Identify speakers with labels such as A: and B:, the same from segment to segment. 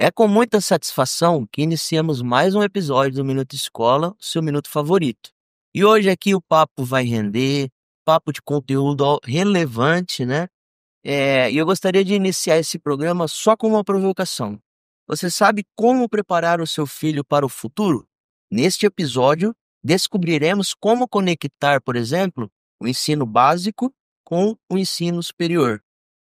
A: É com muita satisfação que iniciamos mais um episódio do Minuto Escola, o seu minuto favorito. E hoje aqui o papo vai render, papo de conteúdo relevante, né? E eu gostaria de iniciar esse programa só com uma provocação. Você sabe como preparar o seu filho para o futuro? Neste episódio, descobriremos como conectar, por exemplo, o ensino básico com o ensino superior.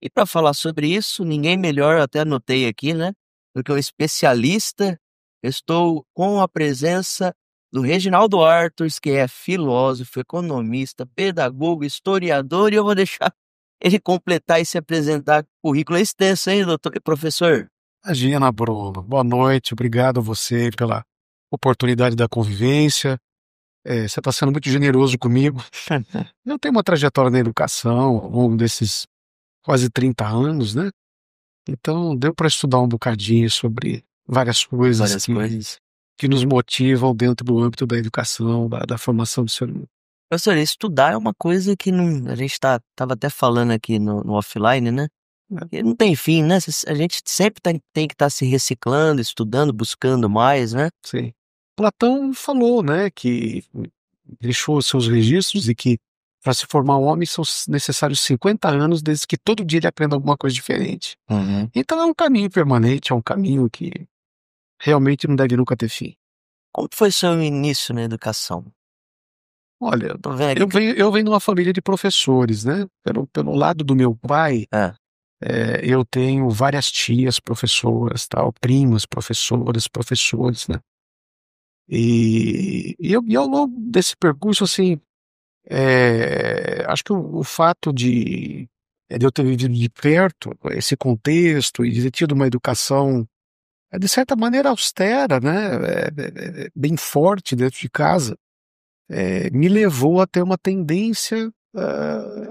A: E para falar sobre isso, ninguém melhor, eu até anotei aqui, né? Do que um especialista. Eu estou com a presença do Reginaldo Arthurs, que é filósofo, economista, pedagogo, historiador, e eu vou deixar ele completar e se apresentar. O currículo é extenso, hein, professor?
B: Imagina, Bruno. Boa noite, obrigado a você pela oportunidade da convivência. Você está sendo muito generoso comigo. Eu tenho uma trajetória na educação ao longo desses quase 30 anos, né? Então deu para estudar um bocadinho sobre várias coisas que nos motivam dentro do âmbito da educação, da formação do ser humano.
A: Professor, estudar é uma coisa que não, a gente estava até falando aqui no offline, né? Que não tem fim, né? A gente sempre tem que estar se reciclando, estudando, buscando mais, né?
B: Sim. Platão falou, né, que deixou seus registros e que para se formar um homem são necessários 50 anos, desde que todo dia ele aprenda alguma coisa diferente.
A: Uhum.
B: Então é um caminho permanente, é um caminho que realmente não deve nunca ter fim.
A: Como foi seu início na educação?
B: Olha,
A: Tô vendo aqui
B: eu venho de uma família de professores, né? Pelo lado do meu pai, eu tenho várias tias professoras, tal, primas professoras, professores, né? E ao longo desse percurso, assim, acho que o fato de eu ter vivido de perto esse contexto e de ter tido uma educação, de certa maneira, austera, né? Bem forte dentro de casa, me levou a ter uma tendência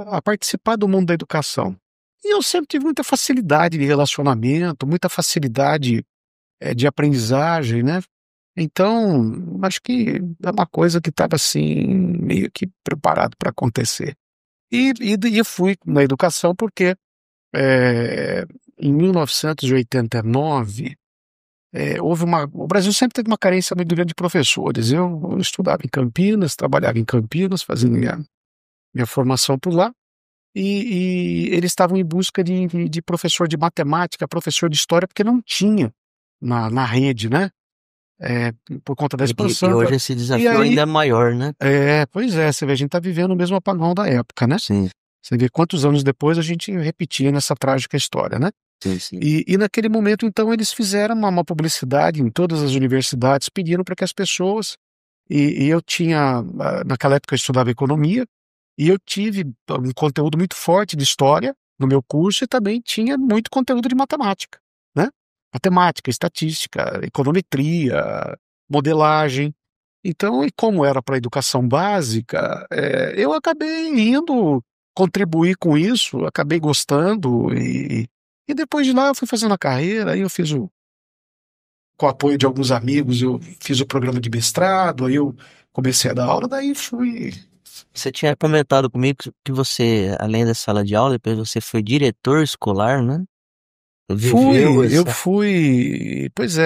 B: a participar do mundo da educação. E eu sempre tive muita facilidade de relacionamento, muita facilidade de aprendizagem, né? Então, acho que é uma coisa que estava assim, meio que preparado para acontecer. E fui na educação porque em 1989 o Brasil sempre teve uma carência muito grande de professores. Eu estudava em Campinas, trabalhava em Campinas, fazendo minha formação por lá, e eles estavam em busca de professor de matemática, professor de história, porque não tinha na rede, né? Por conta da expansão.
A: E hoje esse desafio
B: E aí,
A: ainda é maior, né?
B: Pois é, você vê, a gente está vivendo o mesmo apagão da época, né?
A: Sim,
B: Você vê quantos anos depois a gente repetia nessa trágica história, né?
A: sim.
B: E naquele momento, então, eles fizeram uma publicidade em todas as universidades, pedindo para que as pessoas. E eu tinha, naquela época eu estudava economia, e eu tive um conteúdo muito forte de história no meu curso e também tinha muito conteúdo de matemática, né? Matemática, estatística, econometria, modelagem. Então, e como era para educação básica, eu acabei indo contribuir com isso, acabei gostando e depois de lá eu fui fazendo a carreira, aí eu fiz com o apoio de alguns amigos, eu fiz o programa de mestrado, aí eu comecei a dar aula, daí fui.
A: Você tinha comentado comigo que você, além da sala de aula, depois você foi diretor escolar, né?
B: Eu fui, pois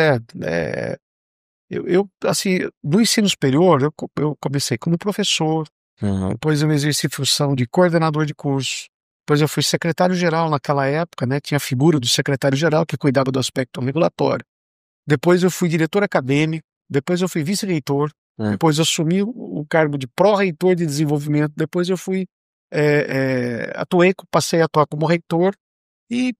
B: eu assim, no ensino superior, eu comecei como professor, depois eu exerci função de coordenador de curso, depois eu fui secretário-geral naquela época, né, tinha a figura do secretário-geral que cuidava do aspecto regulatório, depois eu fui diretor acadêmico, depois eu fui vice-reitor, depois eu assumi o cargo de pró-reitor de desenvolvimento, depois eu fui, passei a atuar como reitor, e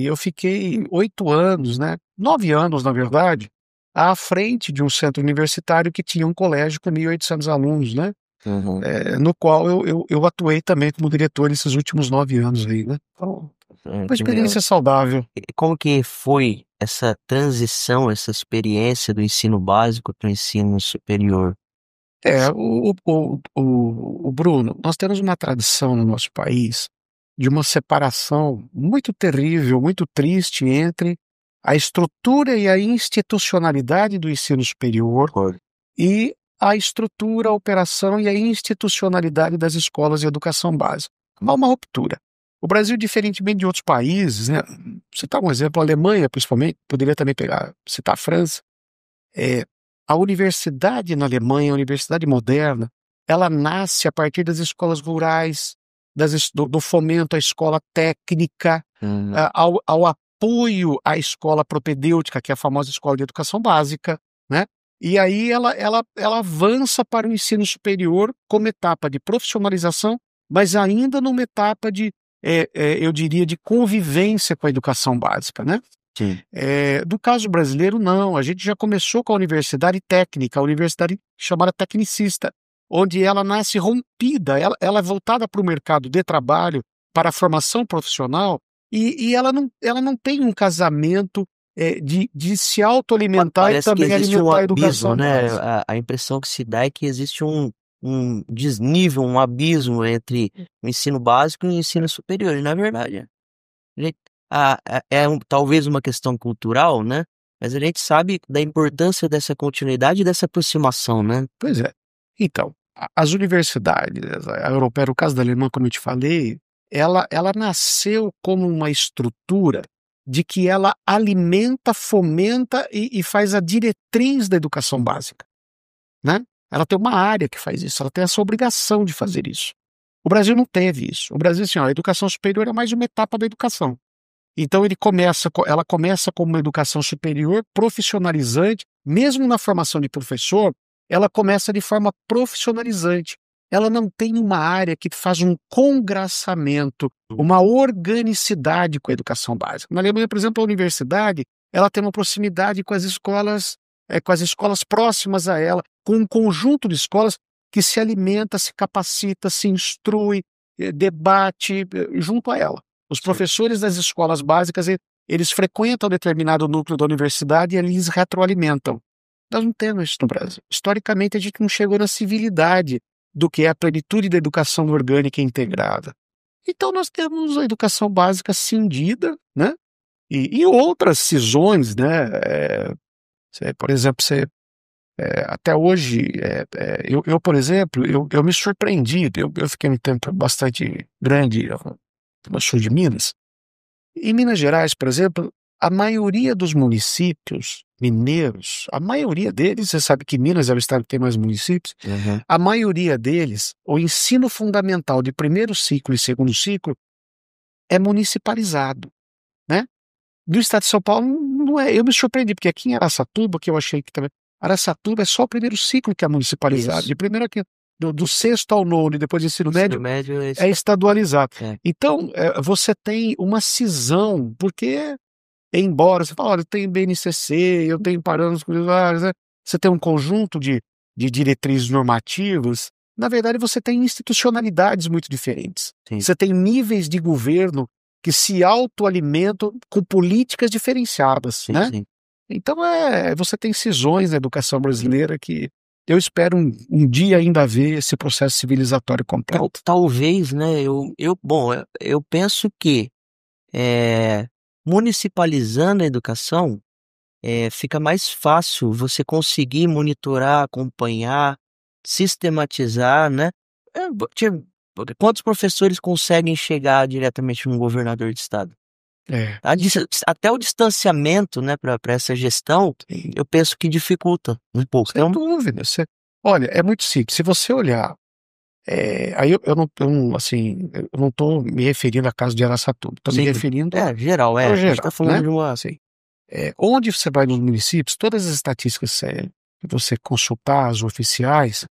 B: eu fiquei 8 anos, né, 9 anos, na verdade, à frente de um centro universitário que tinha um colégio com 1.800 alunos, né, no qual eu atuei também como diretor nesses últimos 9 anos aí, né. Então, uma experiência saudável.
A: E como que foi essa transição, essa experiência do ensino básico para o ensino superior?
B: O Bruno, nós temos uma tradição no nosso país de uma separação muito terrível, muito triste entre a estrutura e a institucionalidade do ensino superior e a estrutura, a operação e a institucionalidade das escolas de educação básica. Há uma ruptura. O Brasil, diferentemente de outros países, né? Citar um exemplo, a Alemanha, principalmente, poderia também citar a França. A universidade na Alemanha, a universidade moderna, ela nasce a partir das escolas rurais, do fomento à escola técnica, ao apoio à escola propedêutica, que é a famosa escola de educação básica, né? E aí ela avança para o ensino superior como etapa de profissionalização, mas ainda numa etapa eu diria, de convivência com a educação básica, né?
A: Sim.
B: Do caso brasileiro, não. A gente já começou com a universidade técnica, a universidade chamada tecnicista, onde ela nasce rompida, ela é voltada para o mercado de trabalho, para a formação profissional, e ela não tem um casamento de se autoalimentar e
A: Parece que
B: também
A: existe um
B: alimentar a
A: abismo,
B: educação
A: né?
B: básica.
A: A impressão que se dá é que existe um desnível, um abismo entre o ensino básico e o ensino superior. E, na verdade, talvez uma questão cultural, né? Mas a gente sabe da importância dessa continuidade e dessa aproximação, né?
B: Pois é. Então, as universidades, a europeia, no caso da alemã, como eu te falei, ela nasceu como uma estrutura de que ela alimenta, fomenta e faz a diretriz da educação básica, né? Ela tem uma área que faz isso, ela tem essa obrigação de fazer isso. O Brasil não teve isso. O Brasil, assim, a educação superior é mais uma etapa da educação. Então ela começa como uma educação superior profissionalizante, mesmo na formação de professor, ela começa de forma profissionalizante. Ela não tem uma área que faz um congraçamento, uma organicidade com a educação básica. Na Alemanha, por exemplo, a universidade, ela tem uma proximidade com as escolas próximas a ela, com um conjunto de escolas que se alimenta, se capacita, se instrui, debate junto a ela. Os professores das escolas básicas, eles frequentam determinado núcleo da universidade e eles retroalimentam. Nós não temos isso no Brasil. Historicamente, a gente não chegou na civilidade do que é a plenitude da educação orgânica e integrada. Então, nós temos a educação básica cindida, né? E outras cisões, né? Por exemplo, até hoje, eu, por exemplo, eu me surpreendi, eu fiquei um tempo bastante grande no sul de Minas. Em Minas Gerais, por exemplo, a maioria dos municípios mineiros, a maioria deles, você sabe que Minas é o estado que tem mais municípios, a maioria deles, o ensino fundamental de primeiro ciclo e segundo ciclo é municipalizado, né? Do estado de São Paulo não é. Eu me surpreendi, porque aqui em Araçatuba, que eu achei que também, Araçatuba é só o primeiro ciclo que é municipalizado,
A: Isso.
B: de primeiro aqui, do sexto ao nono e depois do ensino médio,
A: é
B: é estadualizado.
A: É.
B: Então, você tem uma cisão, porque, embora você fale, olha, eu tenho BNCC, eu tenho parâmetros curriculares, né? Você tem um conjunto de diretrizes normativas, na verdade você tem institucionalidades muito diferentes.
A: Sim.
B: Você tem níveis de governo que se autoalimentam com políticas diferenciadas,
A: Sim,
B: né?
A: sim.
B: Então, você tem cisões na educação brasileira que eu espero um dia ainda ver esse processo civilizatório completo.
A: Talvez, né? Eu penso que municipalizando a educação, fica mais fácil você conseguir monitorar, acompanhar, sistematizar, né? Quantos professores conseguem chegar diretamente no governador de estado? Até o distanciamento, né, para essa gestão, eu penso que dificulta um pouco.
B: Sem dúvida. Olha, é muito simples. Se você olhar, aí eu não estou me referindo a caso de Araçatuba, estou me referindo
A: geral,
B: ao
A: a gente
B: geral,
A: está falando
B: né?
A: de uma...
B: Assim, onde você vai nos municípios, todas as estatísticas que você consultar, as oficiais,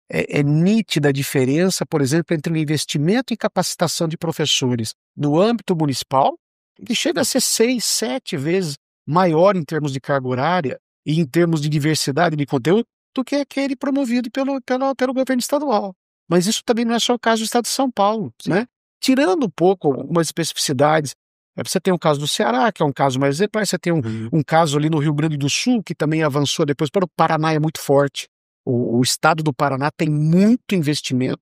B: é nítida a diferença, por exemplo, entre o investimento em capacitação de professores no âmbito municipal, que chega a ser 6, 7 vezes maior em termos de carga horária e em termos de diversidade de conteúdo, do que aquele promovido pelo governo estadual. Mas isso também não é só o caso do estado de São Paulo, né? Tirando um pouco algumas especificidades, você tem o caso do Ceará, que é um caso mais exemplar, você tem um caso ali no Rio Grande do Sul, que também avançou depois para o Paraná, é muito forte. O estado do Paraná tem muito investimento.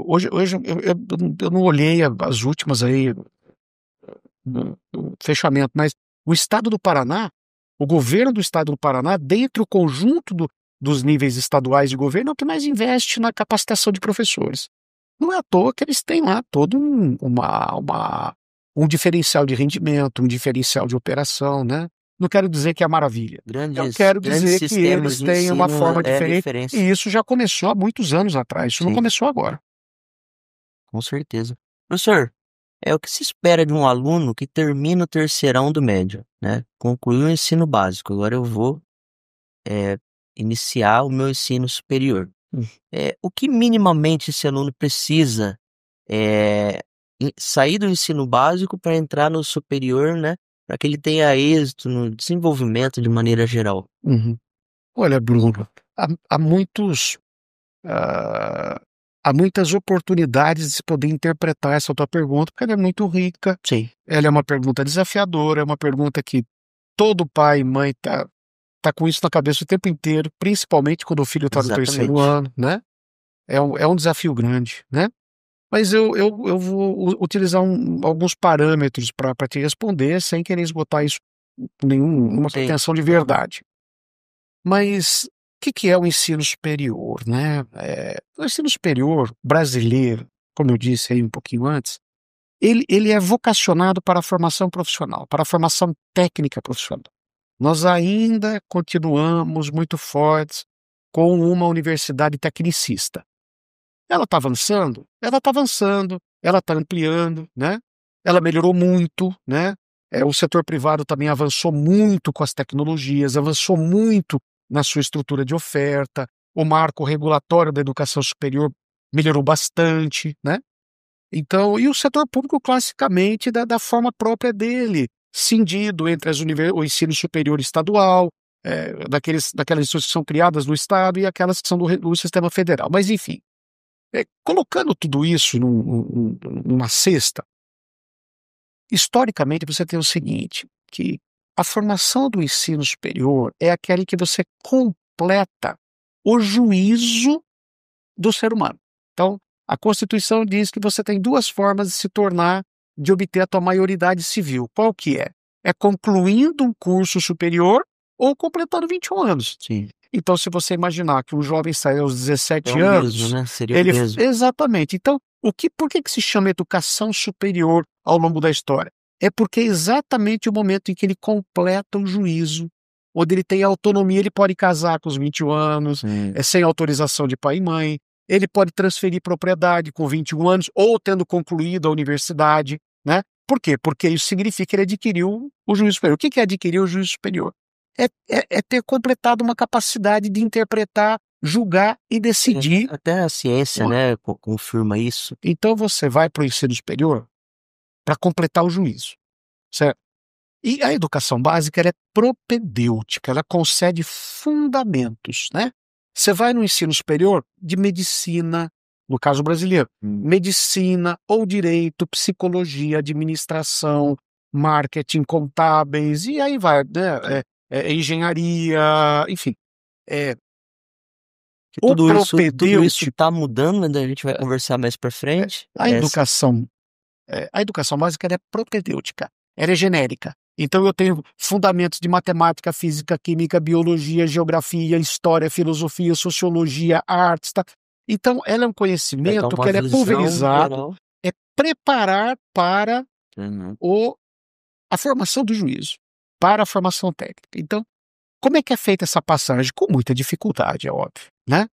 B: Hoje eu não olhei as últimas aí, no fechamento, mas o estado do Paraná, o governo do estado do Paraná, dentre o conjunto dos níveis estaduais de governo, é o que mais investe na capacitação de professores. Não é à toa que eles têm lá todo um diferencial de rendimento, um diferencial de operação, né? Não quero dizer que é maravilha. Eu quero
A: Grandes
B: dizer que
A: sistemas
B: eles
A: de
B: têm uma
A: ensino
B: forma
A: é a
B: diferente,
A: referência.
B: e isso já começou há muitos anos atrás, isso não
A: Sim,
B: começou agora.
A: com certeza. Professor, é o que se espera de um aluno que termina o terceirão do médio, né? Concluiu o ensino básico, agora eu vou eh, iniciar o meu ensino superior.
B: Hum.
A: O que minimamente esse aluno precisa eh, sair do ensino básico para entrar no superior, né? Para que ele tenha êxito no desenvolvimento de maneira geral.
B: Uhum. Olha, Bruno, há muitos, ah, há muitas oportunidades de se poder interpretar essa tua pergunta, porque ela é muito rica,
A: Sim,
B: ela é uma pergunta desafiadora, é uma pergunta que todo pai e mãe tá com isso na cabeça o tempo inteiro, principalmente quando o filho está no terceiro
A: exatamente.
B: ano, né? É um desafio grande, né? Mas eu vou utilizar alguns parâmetros para te responder, sem querer esgotar isso com nenhuma
A: Sim,
B: pretensão de verdade. Mas o que é o ensino superior, né? O ensino superior brasileiro, como eu disse aí um pouquinho antes, ele é vocacionado para a formação profissional, para a formação técnica profissional. Nós ainda continuamos muito fortes com uma universidade tecnicista. Ela está avançando? Ela está avançando, ela está ampliando, né? Ela melhorou muito, né? O setor privado também avançou muito com as tecnologias, avançou muito na sua estrutura de oferta, o marco regulatório da educação superior melhorou bastante, né? Então, e o setor público classicamente da forma própria dele, cindido entre o ensino superior estadual, daquelas instituições que são criadas no estado e aquelas que são do sistema federal. Mas enfim, colocando tudo isso numa cesta, historicamente você tem o seguinte, que a formação do ensino superior é aquela em que você completa o juízo do ser humano. Então, a Constituição diz que você tem duas formas de obter a tua maioridade civil. Qual que é? É concluindo um curso superior ou completando 21 anos.
A: sim.
B: Então, se você imaginar que um jovem sai aos
A: É
B: 17
A: o mesmo,
B: anos,
A: né? Seria o mesmo.
B: exatamente. Então, por que se chama educação superior ao longo da história? É porque é exatamente o momento em que ele completa o juízo, onde ele tem autonomia, ele pode casar com os 21 anos,
A: Sim.
B: sem autorização de pai e mãe, ele pode transferir propriedade com 21 anos ou tendo concluído a universidade, né? Por quê? Porque isso significa que ele adquiriu o juízo superior. O que é adquirir o juízo superior? É ter completado uma capacidade de interpretar, julgar e decidir.
A: Até a ciência,
B: Uma-
A: né, confirma isso.
B: Então você vai para o ensino superior para completar o juízo, certo? E a educação básica ela é propedêutica, ela concede fundamentos, né? Você vai no ensino superior de medicina, no caso brasileiro, medicina ou direito, psicologia, administração, marketing, contábeis, e aí vai, né? Engenharia, enfim. É,
A: Que
B: o
A: tudo isso
B: propedêutico,
A: tá mudando, né, a gente vai conversar mais pra frente.
B: a educação a educação básica ela é propedêutica, ela é genérica. Então eu tenho fundamentos de matemática, física, química, biologia, geografia, história, filosofia, sociologia, artes, tá? Então ela é um
A: Vai dar
B: conhecimento
A: uma
B: que ele é
A: visão
B: pulverizado,
A: geral.
B: é preparar para
A: Uhum.
B: o a formação do juízo, para a formação técnica. Então, como é que é feita essa passagem? Com muita dificuldade, é óbvio, né?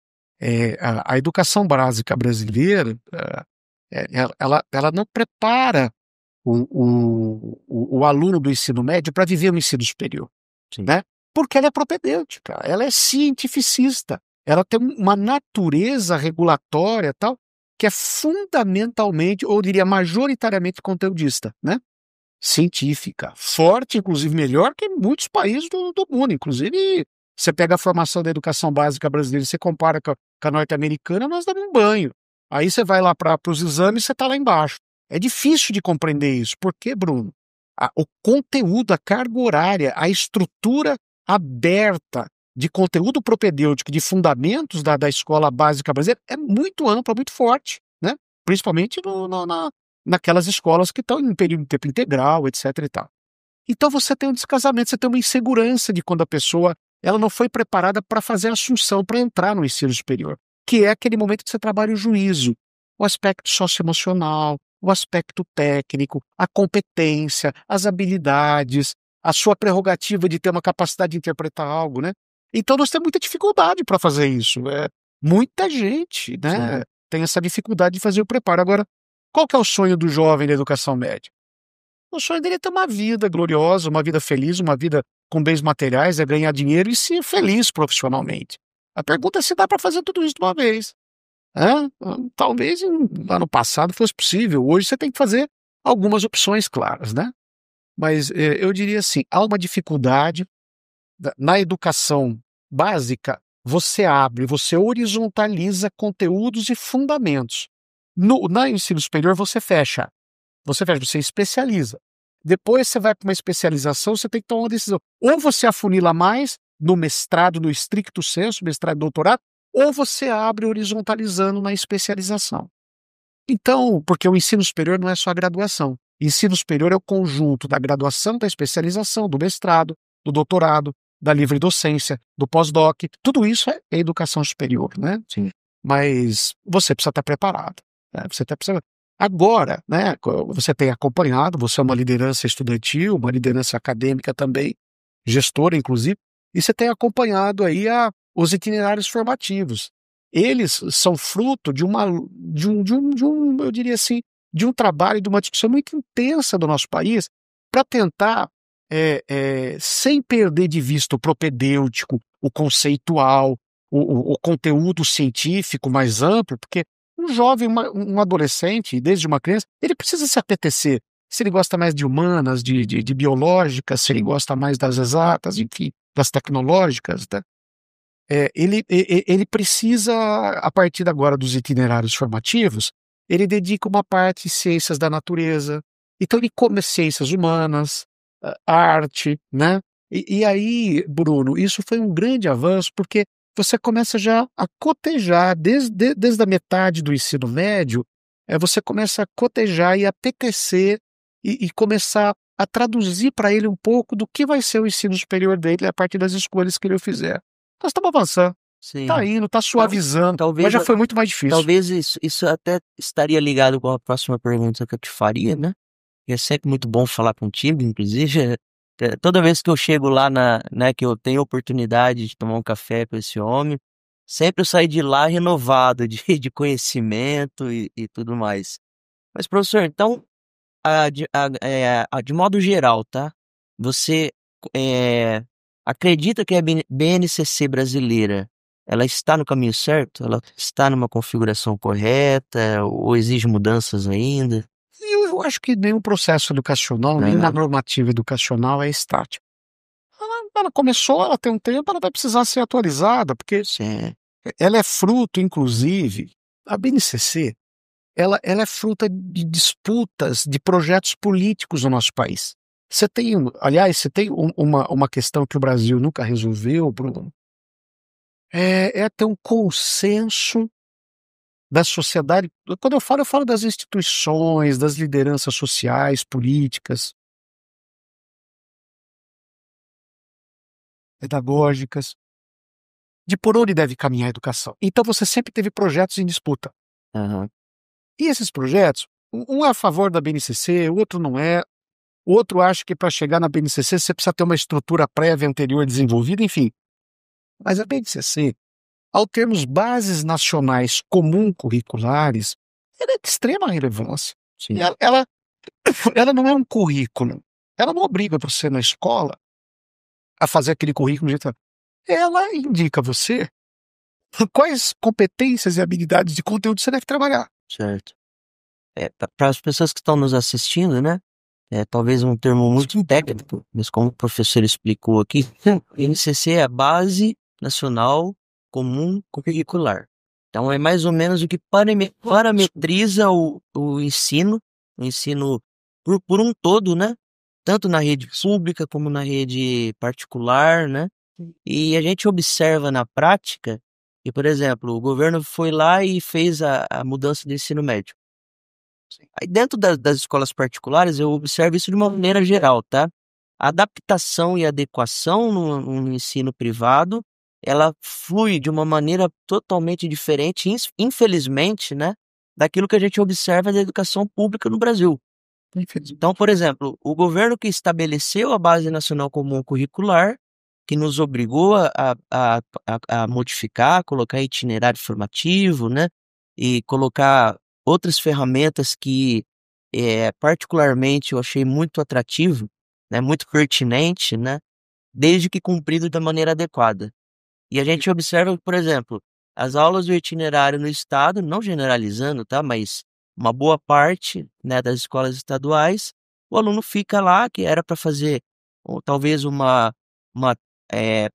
B: A educação básica brasileira, ela não prepara o aluno do ensino médio para viver o ensino superior,
A: Sim.
B: né? Porque ela é propedêutica, ela é cientificista, ela tem uma natureza regulatória tal que é fundamentalmente, ou eu diria majoritariamente conteudista, né? Científica, forte, inclusive melhor que muitos países do mundo, inclusive você pega a formação da educação básica brasileira e você compara com a norte-americana, nós damos um banho. Aí você vai lá para os exames e você está lá embaixo. É difícil de compreender isso. Por quê, Bruno? O conteúdo, a carga horária, a estrutura aberta de conteúdo propedêutico, de fundamentos da escola básica brasileira é muito ampla, muito forte, né? Principalmente naquelas escolas que estão em período de tempo integral, etc e tal. Então você tem um descasamento, você tem uma insegurança de quando a pessoa ela não foi preparada para fazer a assunção, para entrar no ensino superior, que é aquele momento que você trabalha o juízo, o aspecto socioemocional, o aspecto técnico, a competência, as habilidades, a sua prerrogativa de ter uma capacidade de interpretar algo, né? Então nós temos muita dificuldade para fazer isso. Muita gente, né,
A: Sim.
B: tem essa dificuldade de fazer o preparo. Agora, qual que é o sonho do jovem da educação média? O sonho dele é ter uma vida gloriosa, uma vida feliz, uma vida com bens materiais, é ganhar dinheiro e ser feliz profissionalmente. A pergunta é se dá para fazer tudo isso de uma vez. Talvez lá no passado fosse possível, hoje você tem que fazer algumas opções claras, né? Mas eu diria assim, há uma dificuldade na educação básica, você horizontaliza conteúdos e fundamentos. No ensino superior você especializa. Depois você vai para uma especialização, você tem que tomar uma decisão. Ou você afunila mais no mestrado, no stricto sensu, mestrado e doutorado, ou você abre horizontalizando na especialização. Então, porque o ensino superior não é só a graduação. Ensino superior é o conjunto da graduação, da especialização, do mestrado, do doutorado, da livre docência, do pós-doc. Tudo isso é educação superior, né?
A: Sim.
B: Mas você precisa estar preparado, né? Agora, né, você tem acompanhado, você é uma liderança estudantil, uma liderança acadêmica também, gestora inclusive, e você tem acompanhado aí os itinerários formativos. Eles são fruto eu diria assim, de um trabalho, de uma discussão muito intensa do nosso país para tentar, sem perder de vista o propedêutico, o conceitual, o conteúdo científico mais amplo, porque um jovem, um adolescente, desde uma criança, ele precisa se apetecer. Se ele gosta mais de humanas, de biológicas, se ele gosta mais das exatas, enfim, das tecnológicas, né? Ele precisa, a partir agora dos itinerários formativos, ele dedica uma parte em ciências da natureza, então ele come ciências humanas, arte, né? E aí, Bruno, isso foi um grande avanço, porque você começa já a cotejar, desde a metade do ensino médio, você começa a cotejar e apetecer e começar a traduzir para ele um pouco do que vai ser o ensino superior dele a partir das escolhas que ele fizer. Nós estamos avançando, está
A: Sim.
B: indo, está suavizando,
A: Talvez,
B: mas já foi muito mais difícil.
A: talvez isso até estaria ligado com a próxima pergunta que eu te faria, né? E é sempre muito bom falar contigo, inclusive, toda vez que eu chego lá né, que eu tenho oportunidade de tomar um café com esse homem, sempre eu saio de lá renovado de conhecimento e tudo mais. Mas, professor, então, de modo geral, tá? Você acredita que a BNCC brasileira, ela está no caminho certo? Ela está numa configuração correta ou exige mudanças ainda?
B: Eu acho que nenhum processo educacional, nem na normativa educacional é estático. Ela começou, ela tem um tempo, ela vai precisar ser atualizada, porque
A: Sim.
B: ela é fruto, inclusive, a BNCC, ela é fruto de disputas, de projetos políticos no nosso país. Aliás, você tem uma questão que o Brasil nunca resolveu, Bruno, é ter um consenso da sociedade. Quando eu falo das instituições, das lideranças sociais, políticas, pedagógicas, de por onde deve caminhar a educação. Então você sempre teve projetos em disputa.
A: Aham.
B: E esses projetos, um é a favor da BNCC, o outro não é, o outro acha que para chegar na BNCC você precisa ter uma estrutura prévia anterior desenvolvida, enfim. Mas a BNCC, ao termos bases nacionais comum curriculares, ela é de extrema relevância.
A: Sim.
B: Ela não é um currículo. Ela não obriga você na escola a fazer aquele currículo. Ela indica a você quais competências e habilidades de conteúdo você deve trabalhar.
A: Certo. Para as pessoas que estão nos assistindo, né? Talvez um termo muito técnico, mas como o professor explicou aqui, NCC é a Base Nacional Comum Curricular. Então é mais ou menos o que parametriza o ensino por um todo, né? Tanto na rede pública como na rede particular, né? E a gente observa na prática que, por exemplo, o governo foi lá e fez a mudança do ensino médio. Aí dentro das escolas particulares eu observo isso de uma maneira geral, tá? A adaptação e adequação no ensino privado, ela flui de uma maneira totalmente diferente, infelizmente, né? daquilo que a gente observa da educação pública no Brasil. Então, por exemplo, o governo que estabeleceu a Base Nacional Comum Curricular, que nos obrigou a modificar, colocar itinerário formativo, né, e colocar outras ferramentas que, particularmente eu achei muito atrativo, né, muito pertinente, né, desde que cumprido da maneira adequada. E a gente observa, por exemplo, as aulas do itinerário no estado, não generalizando, tá, mas uma boa parte, né, das escolas estaduais, o aluno fica lá, que era para fazer ou talvez uma,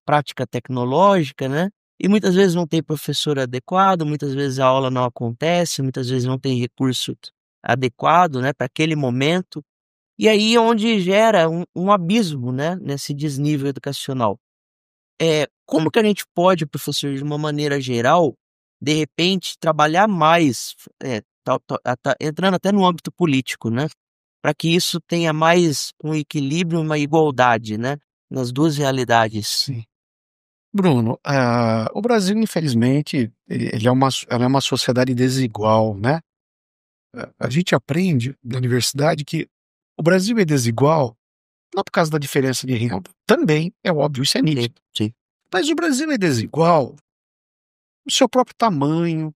A: prática tecnológica, né, e muitas vezes não tem professor adequado, muitas vezes a aula não acontece, muitas vezes não tem recurso adequado, né, para aquele momento, e aí é onde gera um abismo, né, nesse desnível educacional. Como que a gente pode, professor, de uma maneira geral, de repente, trabalhar mais, entrando até no âmbito político, né, para que isso tenha mais um equilíbrio, uma igualdade, né, nas 2 realidades.
B: Sim. Bruno, o Brasil, infelizmente, ela é uma sociedade desigual, né? A gente aprende na universidade que o Brasil é desigual não por causa da diferença de renda. Também, é óbvio, isso é
A: Sim,
B: nítido.
A: sim.
B: Mas o Brasil é desigual no seu próprio tamanho,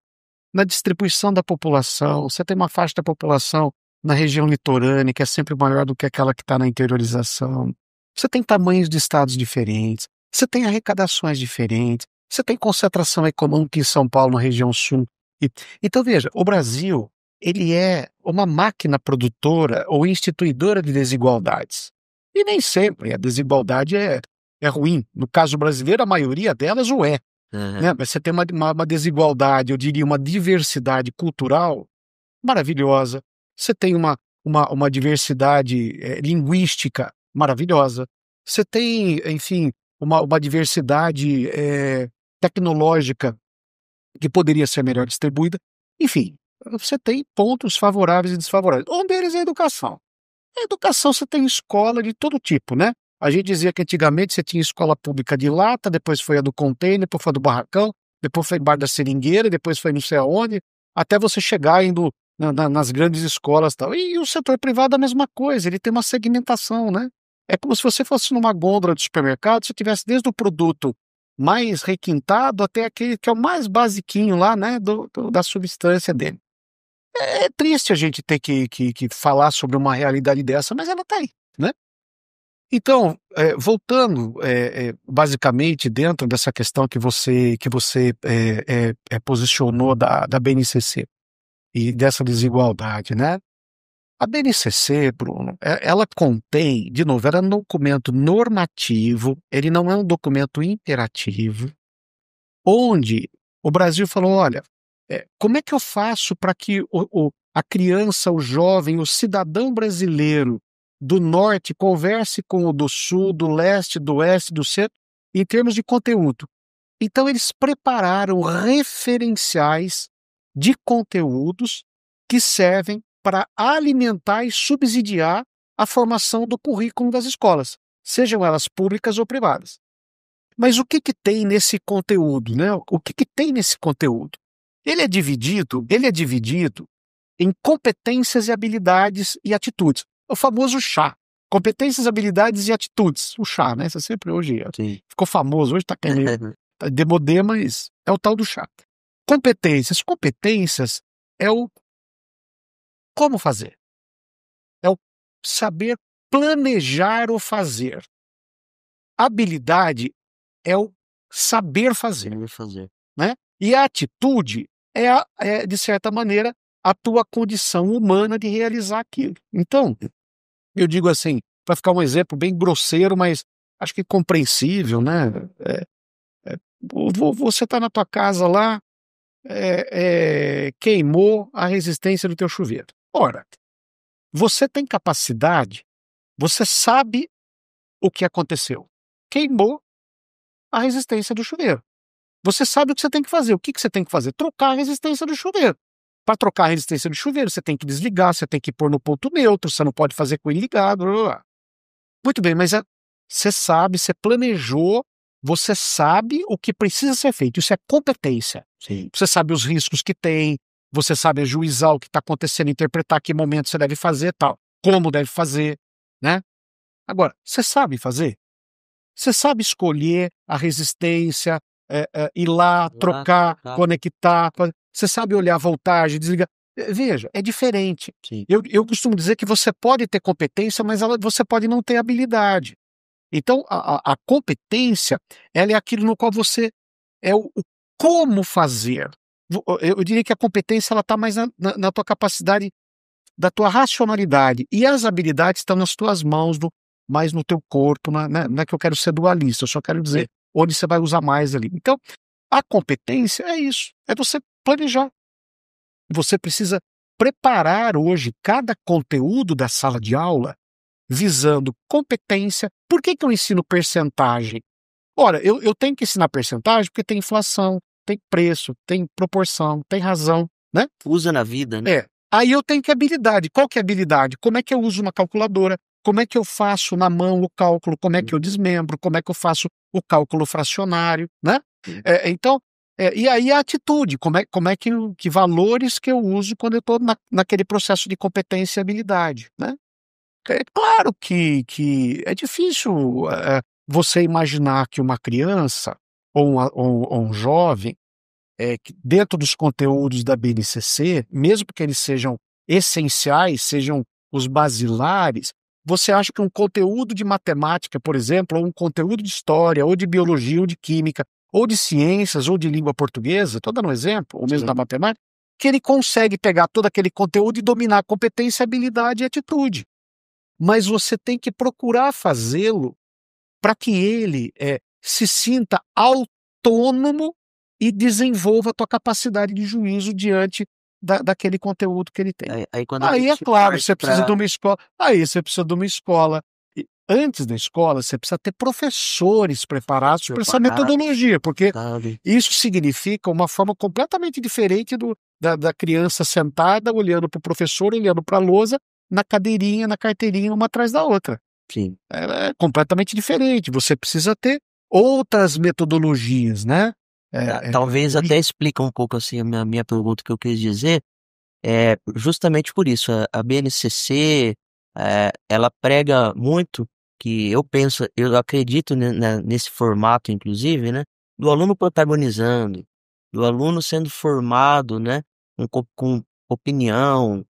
B: na distribuição da população. Você tem uma faixa da população na região litorânea que é sempre maior do que aquela que está na interiorização. Você tem tamanhos de estados diferentes. Você tem arrecadações diferentes. Você tem concentração econômica em São Paulo, na região sul. Então, veja, o Brasil, ele é uma máquina produtora ou instituidora de desigualdades. E nem sempre a desigualdade é ruim. No caso brasileiro, a maioria delas o é.
A: Aham.
B: Né? Mas você tem uma desigualdade, eu diria uma diversidade cultural maravilhosa. Você tem uma diversidade linguística maravilhosa. Você tem, enfim, uma diversidade tecnológica que poderia ser melhor distribuída. Enfim, você tem pontos favoráveis e desfavoráveis. Um deles é a educação. A educação você tem escola de todo tipo, né? A gente dizia que antigamente você tinha escola pública de lata, depois foi a do container, depois foi a do barracão, depois foi bar da seringueira, depois foi não sei aonde, até você chegar indo nas grandes escolas e tal. E o setor privado é a mesma coisa, ele tem uma segmentação, né? É como se você fosse numa gôndola de supermercado, você tivesse desde o produto mais requintado até aquele que é o mais basiquinho lá, né, da substância dele. É triste a gente ter que falar sobre uma realidade dessa, mas ela está aí, né? Então, voltando, basicamente dentro dessa questão que você posicionou da BNCC e dessa desigualdade, né? A BNCC, Bruno, ela contém, de novo, ela é um documento normativo, ele não é um documento imperativo, onde o Brasil falou, olha, como é que eu faço para que a criança, o jovem, o cidadão brasileiro do norte converse com o do sul, do leste, do oeste, do centro, em termos de conteúdo? Então eles prepararam referenciais de conteúdos que servem para alimentar e subsidiar a formação do currículo das escolas, sejam elas públicas ou privadas. Mas o que tem nesse conteúdo, né? O que tem nesse conteúdo? Ele é dividido em competências e habilidades e atitudes. O famoso chá. Competências, habilidades e atitudes. O chá, né? Você sempre hoje
A: Sim.
B: ficou famoso, hoje está querendo demodê, mas é o tal do chá. Competências. Competências é o como fazer. É o saber planejar o fazer. Habilidade é o saber fazer.
A: Saber fazer.
B: Né? E a atitude é, de certa maneira, a tua condição humana de realizar aquilo. Então, eu digo assim, para ficar um exemplo bem grosseiro, mas acho que compreensível, né? Você está na tua casa lá, queimou a resistência do teu chuveiro. Ora, você tem capacidade, você sabe o que aconteceu. Queimou a resistência do chuveiro. Você sabe o que você tem que fazer. O que você tem que fazer? Trocar a resistência do chuveiro. Para trocar a resistência do chuveiro, você tem que desligar, você tem que pôr no ponto neutro, você não pode fazer com ele ligado. Blá, blá, blá. Muito bem, mas você sabe, você planejou, você sabe o que precisa ser feito. Isso é competência.
A: Sim.
B: Você sabe os riscos que tem, você sabe ajuizar o que está acontecendo, interpretar que momento você deve fazer, tal, como deve fazer, né? Agora, você sabe fazer? Você sabe escolher a resistência, ir lá, trocar, conectar, você sabe olhar a voltagem, desligar. Veja, é diferente.
A: Sim.
B: Eu costumo dizer que você pode ter competência, mas você pode não ter habilidade. Então, a competência, ela é aquilo no qual você é o como fazer. Eu diria que a competência ela está mais na tua capacidade, da tua racionalidade. E as habilidades estão nas tuas mãos, mais no teu corpo. Não é que eu quero ser dualista, eu só quero dizer onde você vai usar mais ali. Então, a competência é isso, é você planejar. Você precisa preparar hoje cada conteúdo da sala de aula visando competência. Por que eu ensino percentagem? Ora, eu tenho que ensinar percentagem porque tem inflação, tem preço, tem proporção, tem razão, né?
A: Usa na vida, né?
B: Aí eu tenho que habilidade. Qual que é a habilidade? Como é que eu uso uma calculadora? Como é que eu faço na mão o cálculo? Como é que eu desmembro? Como é que eu faço o cálculo fracionário, né? Então, e aí a atitude, como é que valores que eu uso quando eu estou naquele processo de competência e habilidade, né? É claro que é difícil você imaginar que uma criança ou um jovem, que dentro dos conteúdos da BNCC, mesmo que eles sejam essenciais, sejam os basilares, você acha que um conteúdo de matemática, por exemplo, ou um conteúdo de história, ou de biologia, ou de química, ou de ciências, ou de língua portuguesa, estou dando um exemplo, ou mesmo da matemática, que ele consegue pegar todo aquele conteúdo e dominar competência, habilidade e atitude. Mas você tem que procurar fazê-lo para que ele se sinta autônomo e desenvolva a tua capacidade de juízo diante daquele conteúdo que ele tem. Aí é claro, você precisa de uma escola. Aí você precisa de uma escola. E antes da escola, você precisa ter professores preparados para essa metodologia, porque isso significa uma forma completamente diferente da criança sentada, olhando para o professor, olhando para a lousa, na cadeirinha, na carteirinha, uma atrás da outra.
A: Sim.
B: É completamente diferente. Você precisa ter outras metodologias, né?
A: Talvez até explica um pouco assim a minha pergunta que eu quis dizer. Justamente por isso, a BNCC, ela prega muito que eu acredito nesse formato, inclusive, né? Do aluno protagonizando, do aluno sendo formado, né? Com opinião,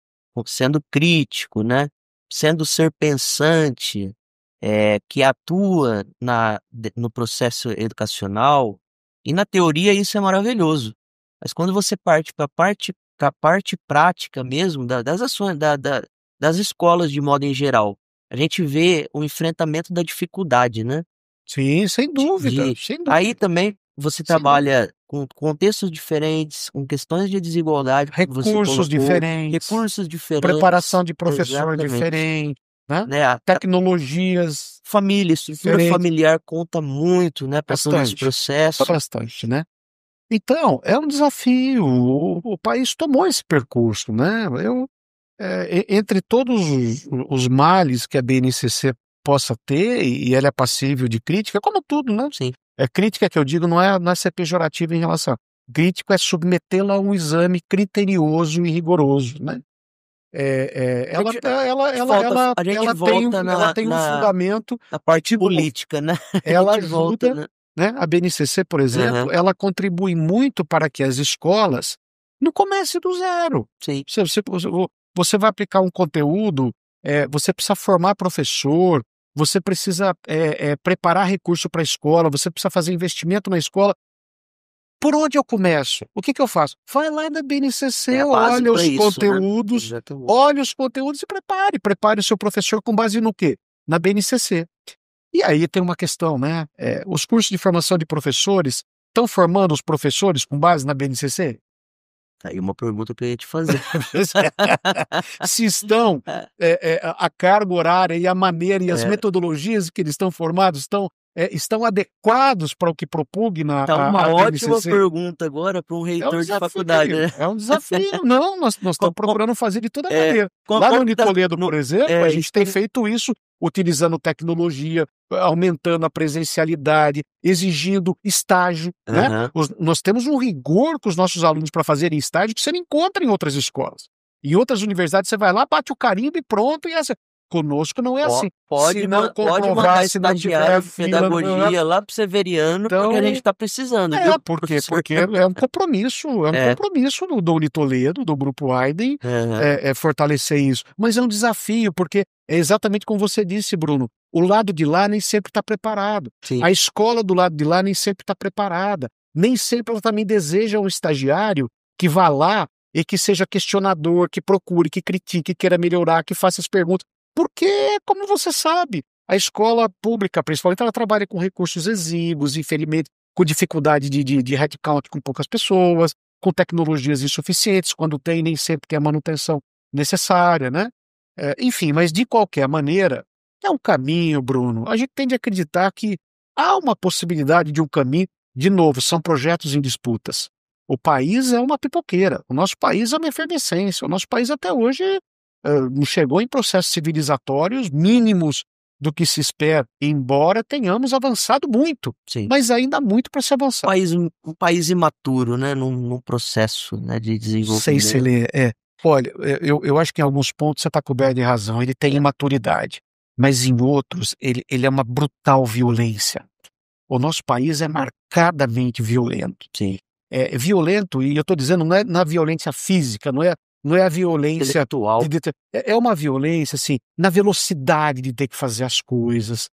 A: sendo crítico, né? Sendo ser pensante, que atua no processo educacional, e na teoria isso é maravilhoso. Mas quando você parte para a parte prática mesmo das ações, das escolas de modo em geral, a gente vê o enfrentamento da dificuldade, né?
B: Sim, sem dúvida.
A: Aí também você trabalha com contextos diferentes, com questões de desigualdade,
B: recursos diferentes, preparação de professor diferente, né? Tecnologias,
A: família, estrutura familiar conta muito, né, para todo esse processo.
B: Bastante, né? Então, é um desafio. O país tomou esse percurso, né? Entre todos os males que a BNCC possa ter, e ela é passível de crítica, como tudo, né?
A: Sim.
B: Crítica que eu digo não é ser pejorativo em relação. Crítico é submetê-la a um exame criterioso e rigoroso, né? Ela tem um fundamento.
A: Na parte política, né?
B: Ela ajuda, né? A BNCC, por exemplo, ela contribui muito para que as escolas não comecem do zero.
A: Sim.
B: Você vai aplicar um conteúdo, você precisa formar professor, você precisa preparar recurso para a escola, você precisa fazer investimento na escola. Por onde eu começo? O que eu faço? Vai lá na BNCC, olha os conteúdos, né? Olha os conteúdos e prepare o seu professor com base no quê? Na BNCC. E aí tem uma questão, né? Os cursos de formação de professores estão formando os professores com base na BNCC?
A: Aí uma pergunta que eu ia te fazer.
B: Se estão, a carga horária e a maneira e as metodologias que eles estão formados estão estão adequados para o que propugna
A: Tá uma
B: a
A: ótima
B: BNCC?
A: pergunta agora para um
B: É um
A: reitor de faculdade,
B: desafio,
A: né.
B: é um desafio. Não, nós estamos procurando fazer de toda
A: É,
B: maneira. Lá no
A: qual que tá
B: Nicoledo, por exemplo, a gente tem
A: isso
B: feito isso utilizando tecnologia, aumentando a presencialidade, exigindo estágio, né.
A: aham,
B: Nós temos um rigor com os nossos alunos para fazerem estágio que você não encontra em outras escolas. Em outras universidades você vai lá, bate o carimbo e pronto, e essa conosco não é assim. Se não
A: pode mandar
B: comprovar, se não tiver
A: estagiário de
B: fila,
A: pedagogia lá para o Severiano, porque a gente
B: então
A: tá precisando, viu,
B: porque
A: professor.
B: é um
A: É,
B: compromisso do Unitoledo, do Grupo Aiden,
A: aham,
B: fortalecer isso. Mas é um desafio, porque é exatamente como você disse, Bruno, o lado de lá nem sempre está preparado.
A: sim,
B: A escola do lado de lá nem sempre está preparada. Nem sempre ela também deseja um estagiário que vá lá e que seja questionador, que procure, que critique, que queira melhorar, que faça as perguntas. Porque, como você sabe, a escola pública, principalmente, ela trabalha com recursos exíguos, infelizmente, com dificuldade de headcount com poucas pessoas, com tecnologias insuficientes, quando tem, nem sempre tem a manutenção necessária, né? Enfim, mas de qualquer maneira, é um caminho, Bruno. A gente tende a acreditar que há uma possibilidade de um caminho. De novo, são projetos em disputas. O país é uma pipoqueira, o nosso país é uma efervescência, o nosso país até hoje não chegou em processos civilizatórios mínimos do que se espera, embora tenhamos avançado muito,
A: sim.
B: mas ainda há muito para se avançar.
A: Um país imaturo, né, num processo, né, de
B: Sei se
A: desenvolvimento.
B: ele olha, eu acho que em alguns pontos você está coberto de razão, ele tem imaturidade, mas em outros ele é uma brutal violência. O nosso país é marcadamente violento.
A: Sim,
B: É violento, e eu estou dizendo, não é na violência física, não é a violência
A: intelectual.
B: é uma violência, assim, na velocidade de ter que fazer as coisas,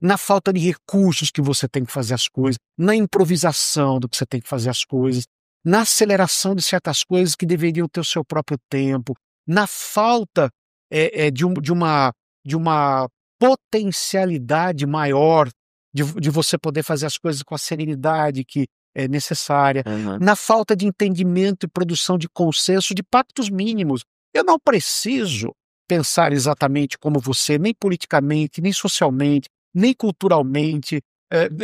B: na falta de recursos que você tem que fazer as coisas, na improvisação do que você tem que fazer as coisas, na aceleração de certas coisas que deveriam ter o seu próprio tempo, na falta, de uma potencialidade maior de você poder fazer as coisas com a serenidade que é necessária,
A: Aham.
B: na falta de entendimento e produção de consenso de pactos mínimos. Eu não preciso pensar exatamente como você, nem politicamente, nem socialmente, nem culturalmente,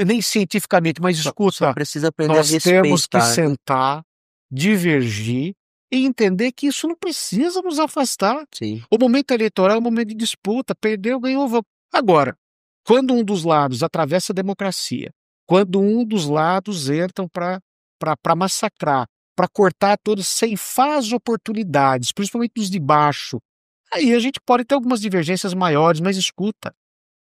B: nem cientificamente, mas
A: Só
B: escuta,
A: precisa aprender a
B: nós temos que
A: respeitar, né.
B: sentar, divergir e entender que isso não precisa nos afastar.
A: Sim,
B: O momento eleitoral é um momento de disputa, perdeu, ganhou, vamos. Agora, quando um dos lados atravessa a democracia, quando um dos lados entram para massacrar, para cortar todos, ceifar as oportunidades, principalmente dos de baixo, aí a gente pode ter algumas divergências maiores, mas escuta,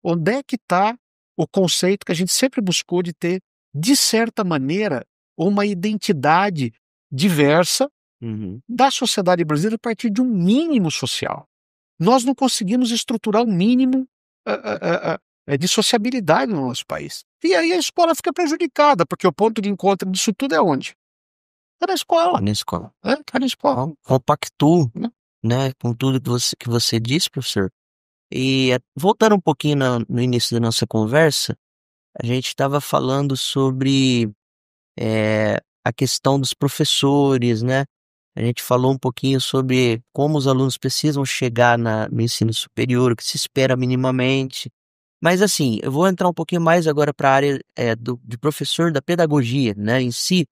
B: onde é que está o conceito que a gente sempre buscou de ter, de certa maneira, uma identidade diversa
A: uhum.
B: da sociedade brasileira a partir de um mínimo social? Nós não conseguimos estruturar um mínimo de sociabilidade no nosso país. E aí a escola fica prejudicada, porque o ponto de encontro disso tudo é onde? É na escola,
A: Na escola.
B: é na escola,
A: Compactuo,
B: né.
A: né, com tudo que você disse, professor. E, voltando um pouquinho no início da nossa conversa, a gente estava falando sobre, a questão dos professores, né. A gente falou um pouquinho sobre como os alunos precisam chegar no ensino superior, o que se espera minimamente. Mas assim, eu vou entrar um pouquinho mais agora para a área, de professor da pedagogia, né, em si,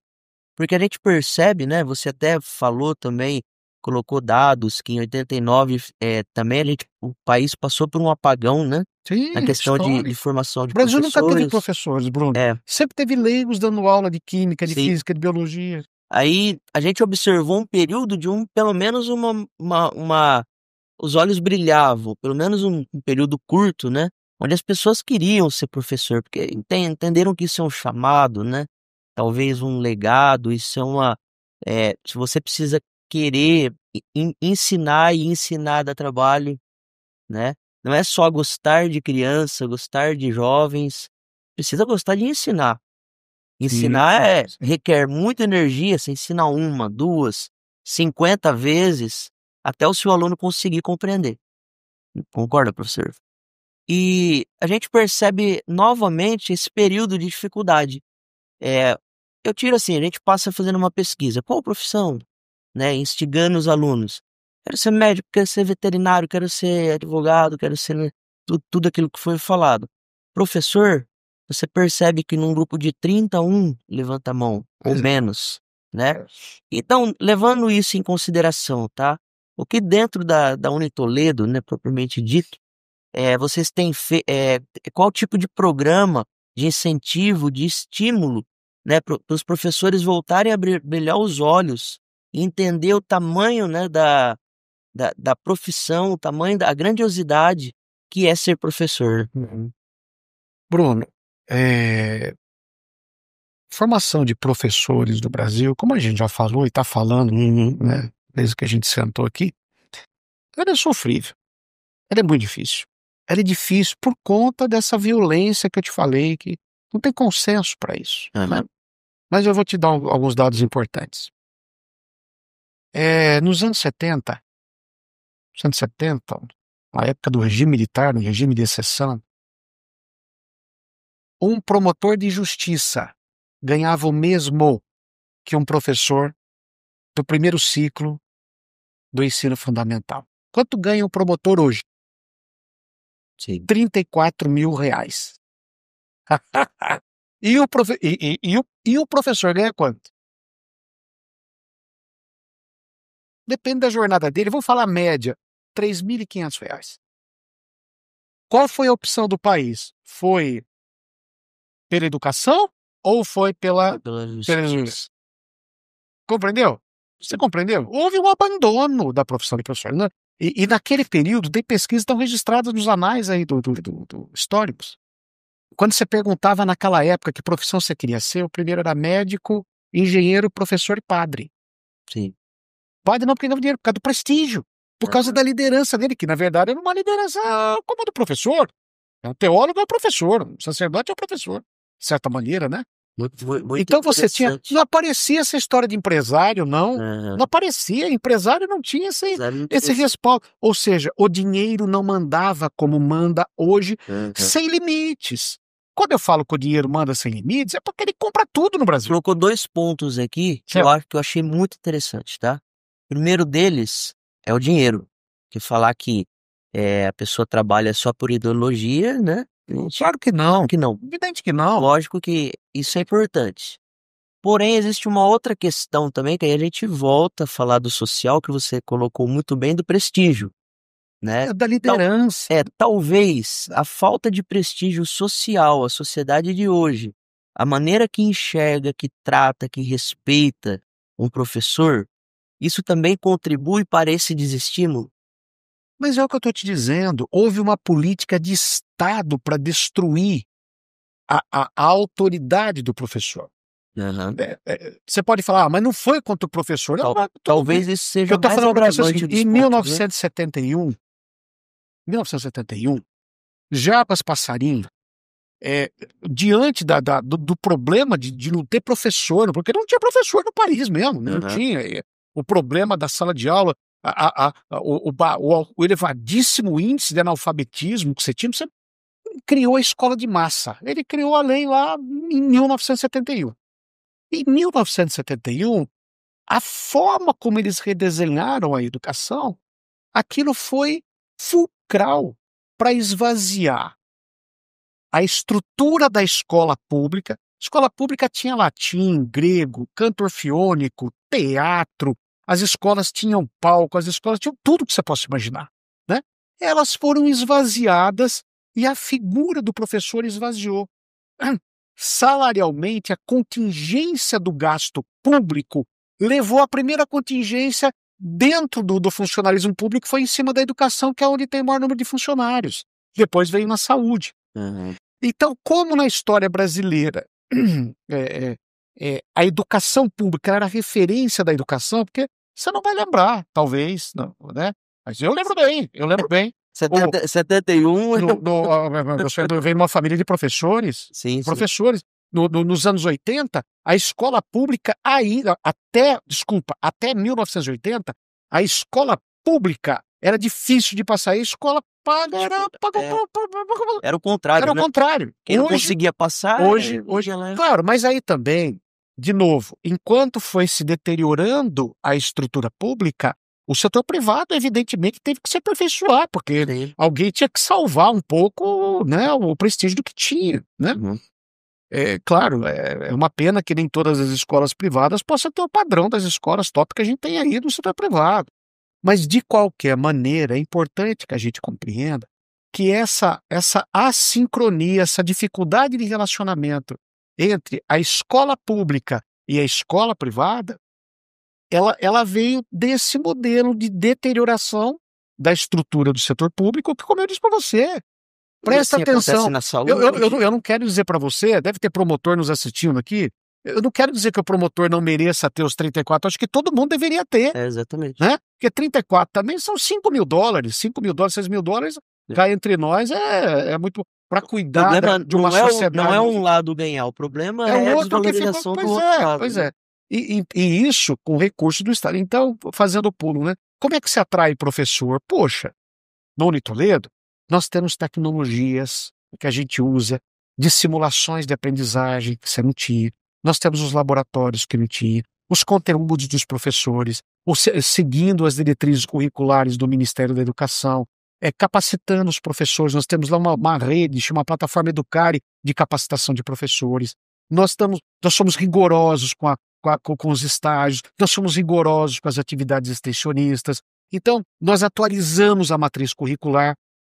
A: porque a gente percebe, né, você até falou também, colocou dados que em 89, também o país passou por um apagão, né, na
B: Sim,
A: questão de
B: histórico.
A: formação de
B: O Brasil nunca teve
A: professores.
B: professores, Bruno.
A: É,
B: Sempre teve leigos dando aula de química, de
A: sim.
B: física, de biologia.
A: Aí a gente observou um período de pelo menos uma os olhos brilhavam, pelo menos um período curto, né, onde as pessoas queriam ser professor, porque entenderam que isso é um chamado, né, talvez um legado, isso é se você precisa querer ensinar e ensinar dá trabalho, né, não é só gostar de criança, gostar de jovens, precisa gostar de ensinar.
B: Sim,
A: Ensinar
B: sim.
A: requer muita energia, você ensina uma, 2, 50 vezes, até o seu aluno conseguir compreender. Concorda, professor? E a gente percebe novamente esse período de dificuldade. Eh, eu tiro assim, a gente passa fazendo uma pesquisa, qual profissão, né, instigando os alunos. Quero ser médico, quero ser veterinário, quero ser advogado, quero ser, né, tudo aquilo que foi falado. Professor, você percebe que num grupo de 30, levanta a mão, ou
B: Pois é.
A: menos, né? Então, levando isso em consideração, tá? O que dentro da Unitoledo, né, propriamente dito, vocês têm qual tipo de programa de incentivo, de estímulo, né, para os professores voltarem a brilhar os olhos e entender o tamanho, né, da profissão, o tamanho da grandiosidade que é ser professor.
B: Uhum. Bruno, formação de professores do Brasil, como a gente já falou e está falando, né, desde que a gente sentou aqui, ela é sofrível, ela é muito difícil. Ela é difícil por conta dessa violência que eu te falei, que não tem consenso para isso, né? Mas eu vou te dar alguns dados importantes. Nos anos 70, na época do regime militar, no regime de exceção, um promotor de justiça ganhava o mesmo que um professor do primeiro ciclo do ensino fundamental. Quanto ganha um promotor hoje?
A: Sim.
B: R$ 34 mil. E o professor ganha quanto? Depende da jornada dele, vamos falar média, R$ 3.500. Qual foi a opção do país? Foi pela educação ou foi pela justiça? Compreendeu? Você compreendeu? Houve um abandono da profissão de professor, né? E naquele período, tem pesquisas que estão registradas nos anais aí do históricos. Quando você perguntava naquela época que profissão você queria ser, o primeiro era médico, engenheiro, professor e padre.
A: Sim.
B: Padre não porque ganhava dinheiro, por causa do prestígio, por causa da liderança dele, que na verdade era uma liderança como a do professor. Um teólogo é o professor, um sacerdote é o professor, de certa maneira, né?
A: Muito
B: Então você tinha.
A: interessante.
B: Não aparecia essa história de empresário, não.
A: Aham.
B: Não aparecia. Empresário não tinha esse
A: Empresário não tinha esse-
B: respaldo. Ou seja, o dinheiro não mandava como manda hoje,
A: Aham.
B: sem limites. Quando eu falo que o dinheiro manda sem limites, é porque ele compra tudo no Brasil.
A: Colocou 2 pontos aqui que eu achei muito interessante, tá? O primeiro deles é o dinheiro, que falar que a pessoa trabalha só por ideologia, né?
B: Claro que não.
A: Que não.
B: Evidente que não.
A: Lógico que isso é importante. Porém, existe uma outra questão também, que aí a gente volta a falar do social, que você colocou muito bem, do prestígio, né?
B: É da liderança.
A: Talvez a falta de prestígio social, a sociedade de hoje, a maneira que enxerga, que trata, que respeita um professor, isso também contribui para esse desestímulo?
B: Mas é o que eu estou te dizendo. Houve uma política de Estado para destruir a autoridade do professor. Você pode falar, mas não foi contra o professor. Não, mas
A: Talvez isso seja
B: eu tô
A: mais
B: falando pra você o
A: agravante
B: seguinte,
A: dos
B: em
A: pontos, né?
B: 1971, Jarbas Passarinho, diante do problema de não ter professor, porque não tinha professor no país mesmo, não tinha. O problema da sala de aula, o elevadíssimo índice de analfabetismo que você tinha, você criou a escola de massa. Ele criou a lei lá em 1971. Em 1971, a forma como eles redesenharam a educação, aquilo foi fulcral para esvaziar a estrutura da escola pública. A escola pública tinha latim, grego, canto orfeônico, teatro, as escolas tinham palco, as escolas tinham tudo que você possa imaginar, né? Elas foram esvaziadas e a figura do professor esvaziou. Salarialmente, a contingência do gasto público levou a primeira contingência dentro do funcionalismo público, foi em cima da educação, que é onde tem o maior número de funcionários. Depois veio na saúde. Então, como na história brasileira a educação pública era a referência da educação, porque você não vai lembrar, talvez, não, né? Mas eu lembro bem.
A: 71.
B: Eu venho de uma família de professores.
A: Sim.
B: Professores. Nos anos 80, a escola pública até 1980, a escola pública era difícil de passar. A escola paga
A: era o contrário.
B: Era o contrário.
A: Quem não conseguia passar.
B: Hoje, claro, mas aí também, de novo, enquanto foi se deteriorando a estrutura pública, o setor privado, evidentemente, teve que se aperfeiçoar, porque alguém tinha que salvar um pouco, né, o prestígio do que tinha, né? Claro, é uma pena que nem todas as escolas privadas possam ter o padrão das escolas top que a gente tem aí no setor privado. Mas, de qualquer maneira, é importante que a gente compreenda que essa assincronia, essa dificuldade de relacionamento entre a escola pública e a escola privada, ela veio desse modelo de deterioração da estrutura do setor público, que, como eu disse para você,
A: E
B: presta
A: assim acontece
B: atenção.
A: na
B: Eu
A: saúde.
B: não quero dizer para você, deve ter promotor nos assistindo aqui, eu não quero dizer que o promotor não mereça ter os 34, acho que todo mundo deveria ter,
A: É, exatamente.
B: né? Porque 34 também são $5.000, $5.000, $6.000,
A: É.
B: cá entre nós é muito para
A: O
B: cuidar
A: problema
B: de uma
A: não é
B: sociedade.
A: um lado ganhar, o problema
B: É o
A: é a
B: outro que ficou,
A: desvalorização do outro lado,
B: pois
A: né.
B: é. E isso com recurso do Estado. Então, fazendo o pulo, né? Como é que se atrai professor? Poxa, no Unitoledo, nós temos tecnologias que a gente usa de simulações de aprendizagem que você não tinha. Nós temos os laboratórios que não tinha, os conteúdos dos professores, seguindo as diretrizes curriculares do Ministério da Educação, capacitando os professores. Nós temos lá uma rede, chama Plataforma Educare, de capacitação de professores. Nós somos rigorosos com os estágios, nós somos rigorosos com as atividades extensionistas. Então, nós atualizamos a matriz curricular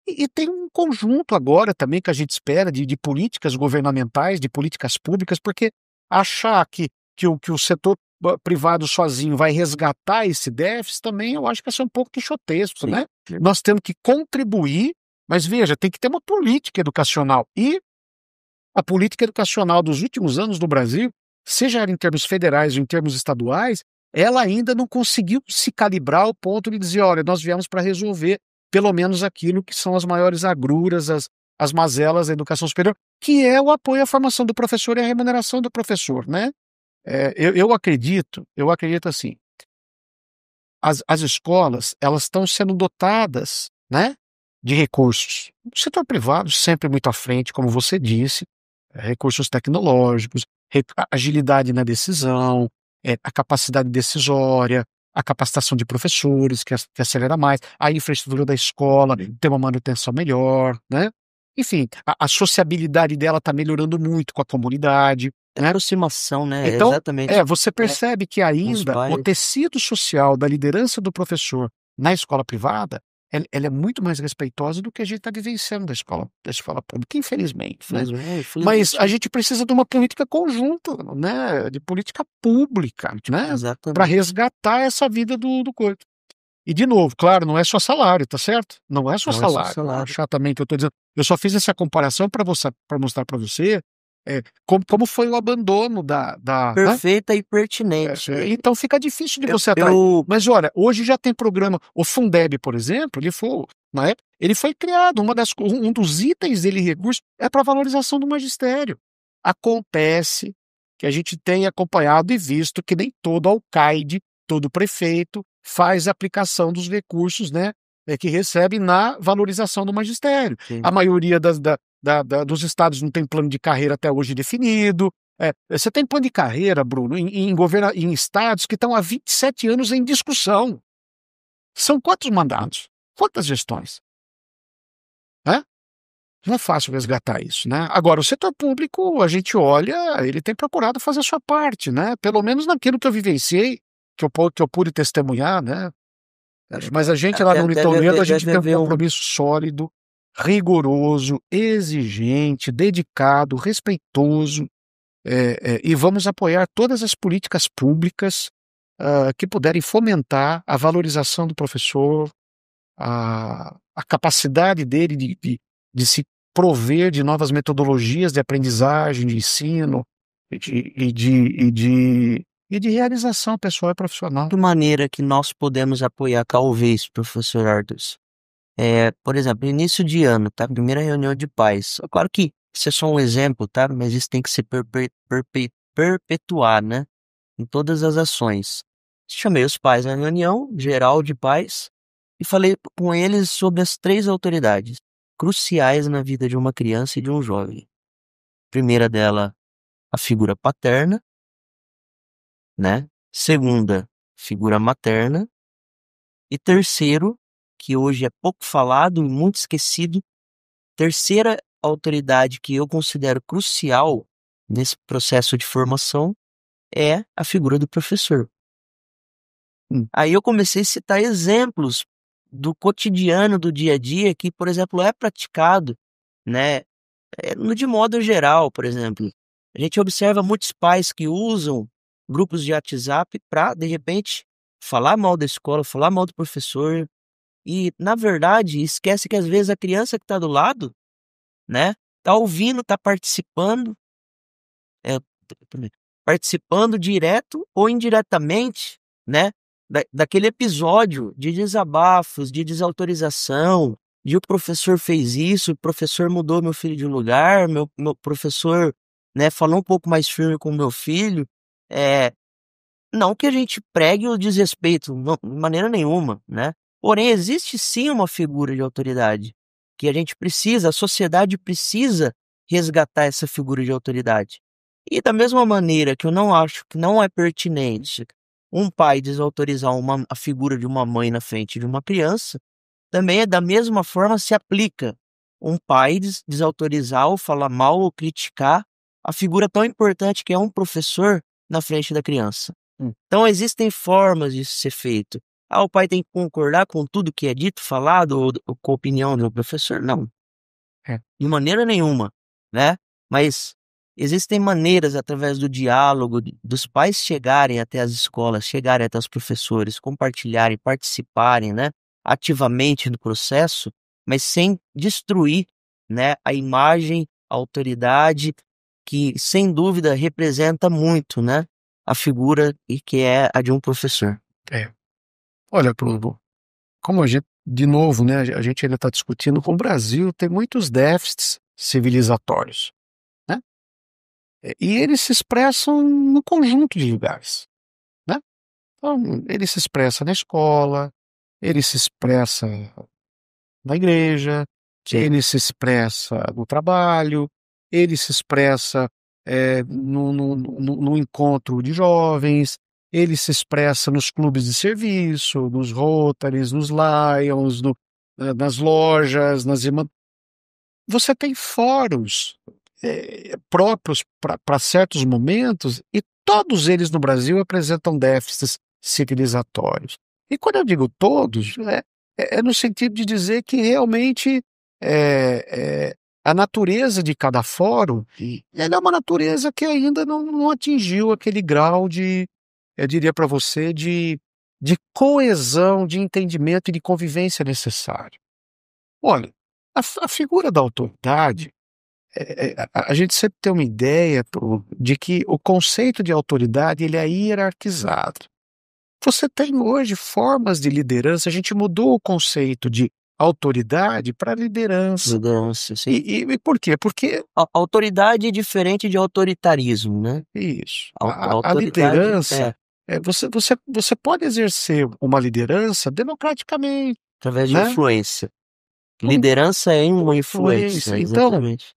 B: e tem um conjunto agora também que a gente espera de políticas governamentais, de políticas públicas, porque achar que o setor privado sozinho vai resgatar esse déficit também eu acho que é um pouco quixotesco,
A: Sim,
B: né?
A: sim.
B: Nós temos que contribuir, mas veja, tem que ter uma política educacional. E a política educacional dos últimos anos do Brasil, seja em termos federais ou em termos estaduais, ela ainda não conseguiu se calibrar ao ponto de dizer, olha, nós viemos para resolver pelo menos aquilo que são as maiores agruras, as mazelas da educação superior, que é o apoio à formação do professor e a remuneração do professor, né? Eu acredito assim, as escolas, elas estão sendo dotadas, né, de recursos. O setor privado sempre muito à frente, como você disse, recursos tecnológicos, agilidade na decisão, a capacidade decisória, a capacitação de professores, que acelera mais, a infraestrutura da escola tem uma manutenção melhor, né? Enfim, a sociabilidade dela está melhorando muito com a comunidade,
A: É
B: né?
A: aproximação, né,
B: Então,
A: exatamente.
B: você
A: É,
B: percebe que
A: com os
B: ainda o
A: pais.
B: tecido social da liderança do professor na escola privada, ela é muito mais respeitosa do que a gente está vivenciando da escola pública, infelizmente, né? Mas
A: Infelizmente,
B: a gente precisa de uma política conjunta, né, de política pública, né, para
A: exatamente.
B: resgatar essa vida do coisa. E de novo, claro, não é só salário, tá certo? Não é só
A: Não é só
B: salário,
A: salário.
B: chatamente eu estou dizendo. Eu só fiz essa comparação para mostrar para você, como foi o abandono né?
A: Perfeita e pertinente.
B: Então fica difícil de
A: Eu
B: você atrair.
A: eu
B: Mas olha, hoje já tem programa, o Fundeb, por exemplo, na época, ele foi criado, um dos itens dele recurso é para valorização do magistério. Acontece que a gente tem acompanhado e visto que nem todo alcaide, todo prefeito faz aplicação dos recursos, né, que recebe na valorização do magistério.
A: sim.
B: A maioria dos estados não tem plano de carreira até hoje definido. Você tem plano de carreira, Bruno, em estados que estão há 27 anos em discussão. São quantos mandatos? Quantas gestões? Né? Não é fácil resgatar isso, né? Agora, o setor público, a gente olha, ele tem procurado fazer a sua parte, né? Pelo menos naquilo que eu vivenciei, que eu pude testemunhar, né?
A: Acho
B: Mas a gente lá no
A: até
B: Unitoledo, a gente
A: deve
B: tem um
A: haver um
B: compromisso sólido, rigoroso, exigente, dedicado, respeitoso. E vamos apoiar todas as políticas públicas que puderem fomentar a valorização do professor, a capacidade dele de se prover de novas metodologias de aprendizagem, de ensino e de realização pessoal e profissional.
A: de maneira que nós podemos apoiar, talvez, professor Arthur. Por exemplo, início de ano, tá? Primeira reunião de pais. Claro que isso é só um exemplo, tá? Mas isso tem que se perpetuar, né? Em todas as ações. Chamei os pais na reunião geral de pais e falei com eles sobre as 3 autoridades cruciais na vida de uma criança e de um jovem. Primeira dela, a figura paterna, né? Segunda, figura materna. E terceiro, que hoje é pouco falado e muito esquecido, terceira autoridade que eu considero crucial nesse processo de formação é a figura do professor. Aí eu comecei a citar exemplos do cotidiano, do dia a dia, que, por exemplo, é praticado, né, de modo geral, por exemplo. A gente observa muitos pais que usam grupos de WhatsApp para, de repente, falar mal da escola, falar mal do professor, e, na verdade, esquece que às vezes a criança que está do lado, né, tá ouvindo, tá participando, é, participando direto ou indiretamente, né, daquele episódio de desabafos, de desautorização, de o professor fez isso, o professor mudou meu filho de lugar, meu professor, né, falou um pouco mais firme com o meu filho. Não que a gente pregue o desrespeito, não, de maneira nenhuma, né? Porém, existe sim uma figura de autoridade que a gente precisa, a sociedade precisa resgatar essa figura de autoridade. E da mesma maneira que eu não acho que não é pertinente um pai desautorizar a figura de uma mãe na frente de uma criança, também é da mesma forma se aplica um pai desautorizar ou falar mal ou criticar a figura tão importante que é um professor na frente da criança. Então existem formas disso ser feito. O pai tem que concordar com tudo que é dito, falado ou com a opinião do professor? Não, de maneira nenhuma, né? Mas existem maneiras através do diálogo dos pais chegarem até as escolas, chegarem até os professores, compartilharem, participarem, né, ativamente do processo, mas sem destruir, né, a imagem, a autoridade que sem dúvida representa muito, né, a figura e que é a de um professor.
B: Olha, Bruno, como a gente, de novo, né, a gente ainda está discutindo, o Brasil tem muitos déficits civilizatórios, né? E eles se expressam no conjunto de lugares, né? Então, ele se expressa na escola, ele se expressa na igreja,
A: Sim.
B: ele se expressa no trabalho, ele se expressa no encontro de jovens, ele se expressa nos clubes de serviço, nos Rotaries, nos Lions, nas lojas, nas irmãs. Você tem fóruns próprios para certos momentos e todos eles no Brasil apresentam déficits civilizatórios. E quando eu digo todos, é no sentido de dizer que realmente a natureza de cada fórum ela é uma natureza que ainda não atingiu aquele grau de, eu diria para você, de coesão, de entendimento e de convivência necessário. Olha, a figura da autoridade, a gente sempre tem uma ideia de que o conceito de autoridade ele é hierarquizado. Você tem hoje formas de liderança, a gente mudou o conceito de autoridade para liderança.
A: Liderança, sim.
B: E por quê? Porque
A: Autoridade é diferente de autoritarismo, né?
B: isso, a
A: Autoridade
B: liderança, você pode exercer uma liderança democraticamente,
A: através de
B: né?
A: influência. Liderança é uma influência,
B: Então,
A: exatamente.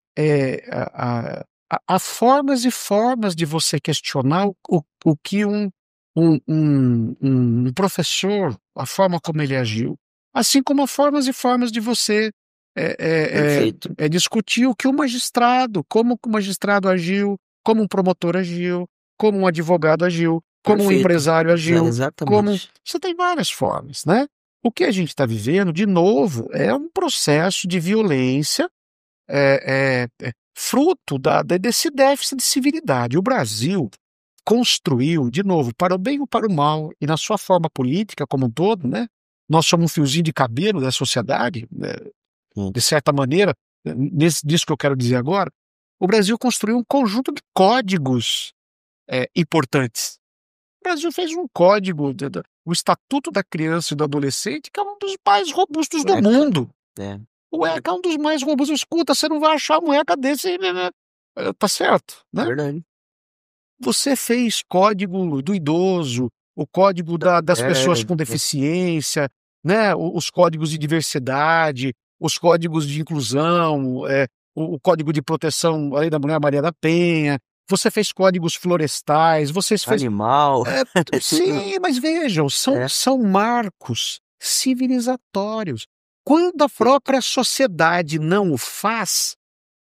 B: há formas e formas de você questionar o que um professor, a forma como ele agiu, assim como há formas e formas de você
A: Perfeito.
B: discutir o que o magistrado, como o magistrado agiu, como um promotor agiu, como um advogado agiu, como um
A: Perfeito.
B: empresário agiu,
A: Exatamente.
B: você tem várias formas, né? O que a gente está vivendo, de novo, é um processo de violência fruto desse déficit de civilidade. O Brasil construiu, de novo, para o bem ou para o mal, e na sua forma política como um todo, né? Nós somos um fiozinho de cabelo da sociedade, né? De certa maneira, disso que eu quero dizer agora, o Brasil construiu um conjunto de códigos importantes. O Brasil fez um código, o Estatuto da Criança e do Adolescente, que é um dos mais robustos do mundo. O ECA é um dos mais robustos. Escuta, você não vai achar um ECA desse, né? Tá certo, né?
A: Verdade.
B: Você fez código do idoso, o código das pessoas com deficiência, né? Os códigos de diversidade, os códigos de inclusão, o código de proteção à lei da mulher Maria da Penha. Você fez códigos florestais, você fez...
A: Animal.
B: Sim, mas vejam, são marcos civilizatórios. Quando a própria sociedade não o faz,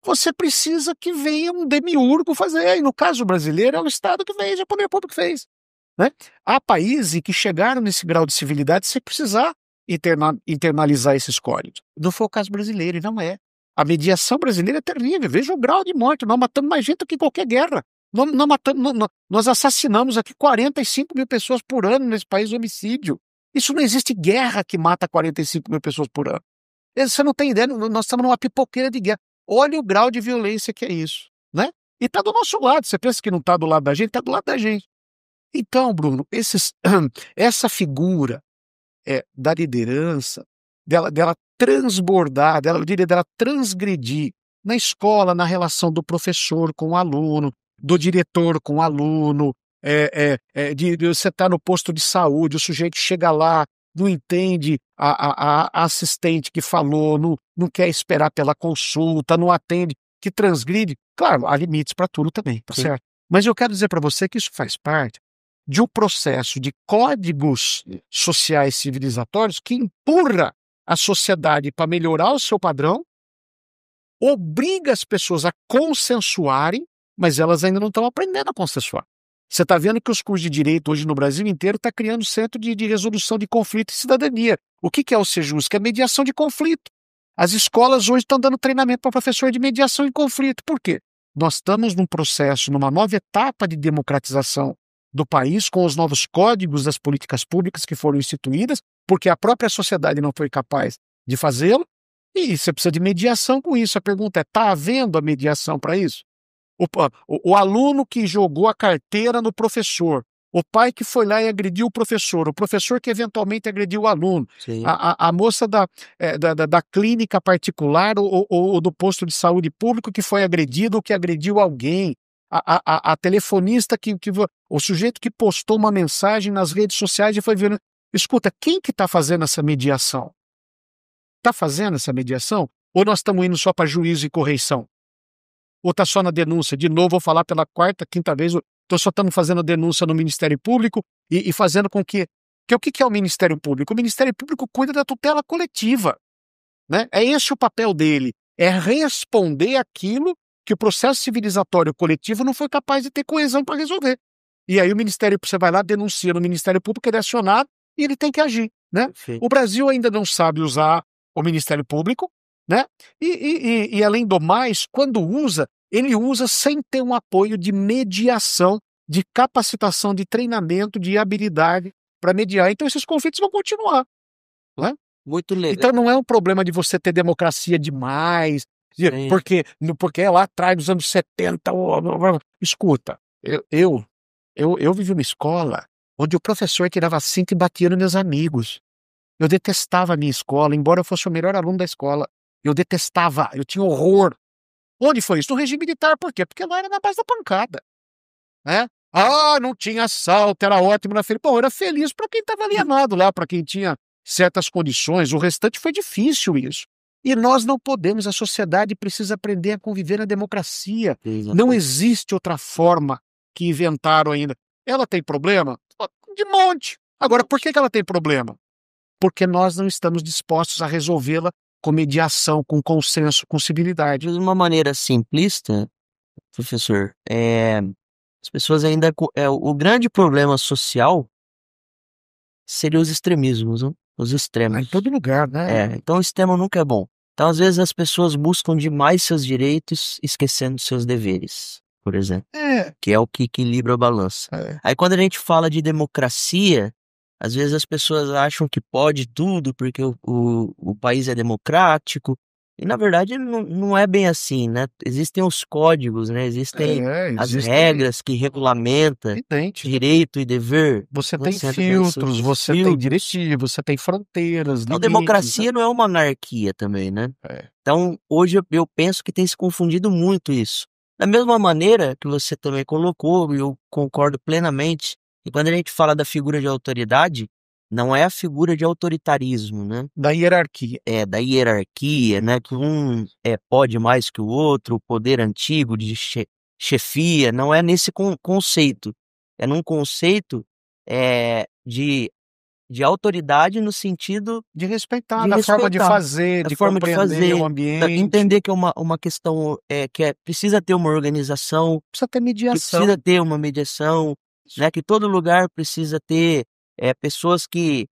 B: você precisa que venha um demiurgo fazer. E no caso brasileiro, é o Estado que fez, é o poder público que fez. Né? Há países que chegaram nesse grau de civilidade sem precisar internalizar esses códigos. Não foi o caso brasileiro, e não é. A mediação brasileira é terrível. Veja o grau de morte. Nós matamos mais gente do que qualquer guerra. Nós assassinamos aqui 45 mil pessoas por ano nesse país, homicídio. Isso não existe guerra que mata 45 mil pessoas por ano. Você não tem ideia, nós estamos numa pipoqueira de guerra. Olha o grau de violência que é isso, né? E está do nosso lado. Você pensa que não está do lado da gente? Está do lado da gente. Então, Bruno, essa figura da liderança, dela transbordar, eu diria, dela transgredir na escola, na relação do professor com o aluno, do diretor com o aluno, de você estar no posto de saúde, o sujeito chega lá, não entende a assistente que falou, não quer esperar pela consulta, não atende, que transgride. Claro, há limites para tudo também, tá certo? Mas eu quero dizer para você que isso faz parte de um processo de códigos sociais civilizatórios que empurra a sociedade para melhorar o seu padrão, obriga as pessoas a consensuarem, mas elas ainda não estão aprendendo a consensuar. Você está vendo que os cursos de direito hoje no Brasil inteiro estão criando centro de resolução de conflito e cidadania. O que é o Sejusc? É mediação de conflito. As escolas hoje estão dando treinamento para professor de mediação em conflito. Por quê? Nós estamos num processo, numa nova etapa de democratização do país, com os novos códigos das políticas públicas que foram instituídas, porque a própria sociedade não foi capaz de fazê-lo, e você precisa de mediação com isso. A pergunta é, está havendo a mediação para isso? O aluno que jogou a carteira no professor, o pai que foi lá e agrediu o professor que eventualmente agrediu o aluno, a moça da clínica particular ou do posto de saúde público que foi agredido ou que agrediu alguém, a telefonista, o sujeito que postou uma mensagem nas redes sociais e foi vendo. Escuta, quem que está fazendo essa mediação? Está fazendo essa mediação? Ou nós estamos indo só para juízo e correição? Ou está só na denúncia? De novo, vou falar pela quarta, quinta vez, só estamos fazendo a denúncia no Ministério Público e fazendo com que o que é o Ministério Público? O Ministério Público cuida da tutela coletiva, né? É esse o papel dele, é responder aquilo que o processo civilizatório coletivo não foi capaz de ter coesão para resolver. E aí você vai lá, denuncia no Ministério Público, ele é acionado e ele tem que agir, né? O Brasil ainda não sabe usar o Ministério Público, né? E além do mais, quando usa, ele usa sem ter um apoio de mediação, de capacitação, de treinamento, de habilidade para mediar. Então esses conflitos vão continuar, né?
A: Muito legal.
B: Então não é um problema de você ter democracia demais, porque é lá atrás dos anos 70. Escuta, eu vivi uma escola onde o professor tirava cinta e batia nos meus amigos. Eu detestava a minha escola, embora eu fosse o melhor aluno da escola. Eu detestava, eu tinha horror. Onde foi isso? No regime militar. Por quê? Porque lá era na base da pancada, né? Não tinha assalto, era ótimo na feira. Bom, era feliz para quem estava alienado lá, para quem tinha certas condições. O restante foi difícil isso. E nós não podemos, a sociedade precisa aprender a conviver na democracia. Não existe outra forma que inventaram ainda. Ela tem problema? De monte. Agora, por que ela tem problema? Porque nós não estamos dispostos a resolvê-la com mediação, com consenso, com civilidade.
A: De uma maneira simplista, professor, as pessoas ainda... o grande problema social seria os extremismos, né? Os extremos.
B: Em todo lugar, né?
A: Então o extremo nunca é bom. Então, às vezes, as pessoas buscam demais seus direitos, esquecendo seus deveres, por exemplo. Que é o que equilibra a balança. Aí, quando a gente fala de democracia, às vezes as pessoas acham que pode tudo porque o país é democrático. E, na verdade, não é bem assim, né? Existem os códigos, né? Existem as regras que regulamentam direito e dever.
B: Você tem filtros, você tem diretivos, você tem fronteiras.
A: Então, democracia não é uma anarquia também, né? Então, hoje eu penso que tem se confundido muito isso. Da mesma maneira que você também colocou, e eu concordo plenamente, e quando a gente fala da figura de autoridade, não é a figura de autoritarismo, né?
B: Da hierarquia.
A: Da hierarquia, né? Que um pode mais que o outro, o poder antigo de chefia, não é nesse conceito. É num conceito de de autoridade no sentido
B: De respeitar,
A: de
B: da forma de
A: respeitar
B: fazer,
A: a
B: de
A: forma de
B: compreender o
A: fazer,
B: ambiente.
A: entender que é uma questão, precisa ter uma organização,
B: Precisa ter
A: que precisa
B: mediação.
A: ter uma mediação, né, que todo lugar precisa ter, pessoas que,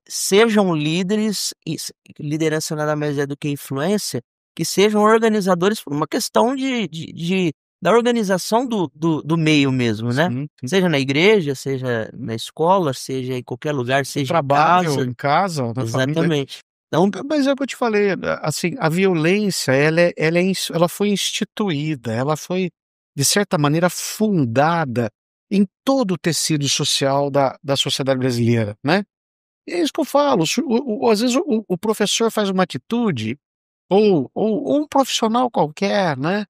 A: sejam líderes, e liderança nada mais é do que influência, que sejam organizadores por uma questão da organização do meio mesmo, né.
B: Sim, sim.
A: Seja na igreja, seja na escola, seja em qualquer lugar,
B: No
A: seja em
B: trabalho,
A: casa.
B: em casa, na família.
A: Exatamente. Então
B: Mas é o que eu te falei, assim, a violência ela foi instituída, ela foi, de certa maneira, fundada em todo o tecido social da sociedade brasileira, né. E é isso que eu falo, às vezes o professor faz uma atitude, ou um profissional qualquer, né,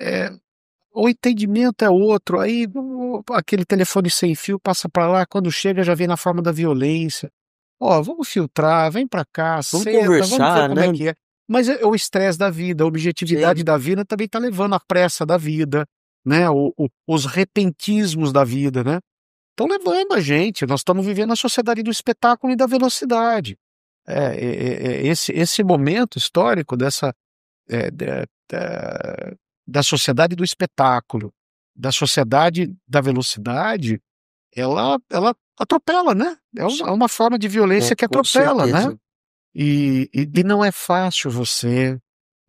B: eh, o entendimento é outro, aí aquele telefone sem fio passa para lá, quando chega já vem na forma da violência. "Ó, vamos filtrar, vem pra cá,
A: vamos
B: senta, vamos ver
A: conversar,
B: como é
A: né.
B: que é". Mas é o estresse da vida, a objetividade
A: Sim.
B: da vida também tá levando à pressa da vida, né, os repentismos da vida, né, estão levando a gente, nós estamos vivendo a sociedade do espetáculo e da velocidade. Esse momento histórico dessa, eh, da da da sociedade do espetáculo, da sociedade da velocidade, ela atropela, né, é uma forma de violência que
A: Com
B: atropela, né.
A: certeza.
B: E não é fácil você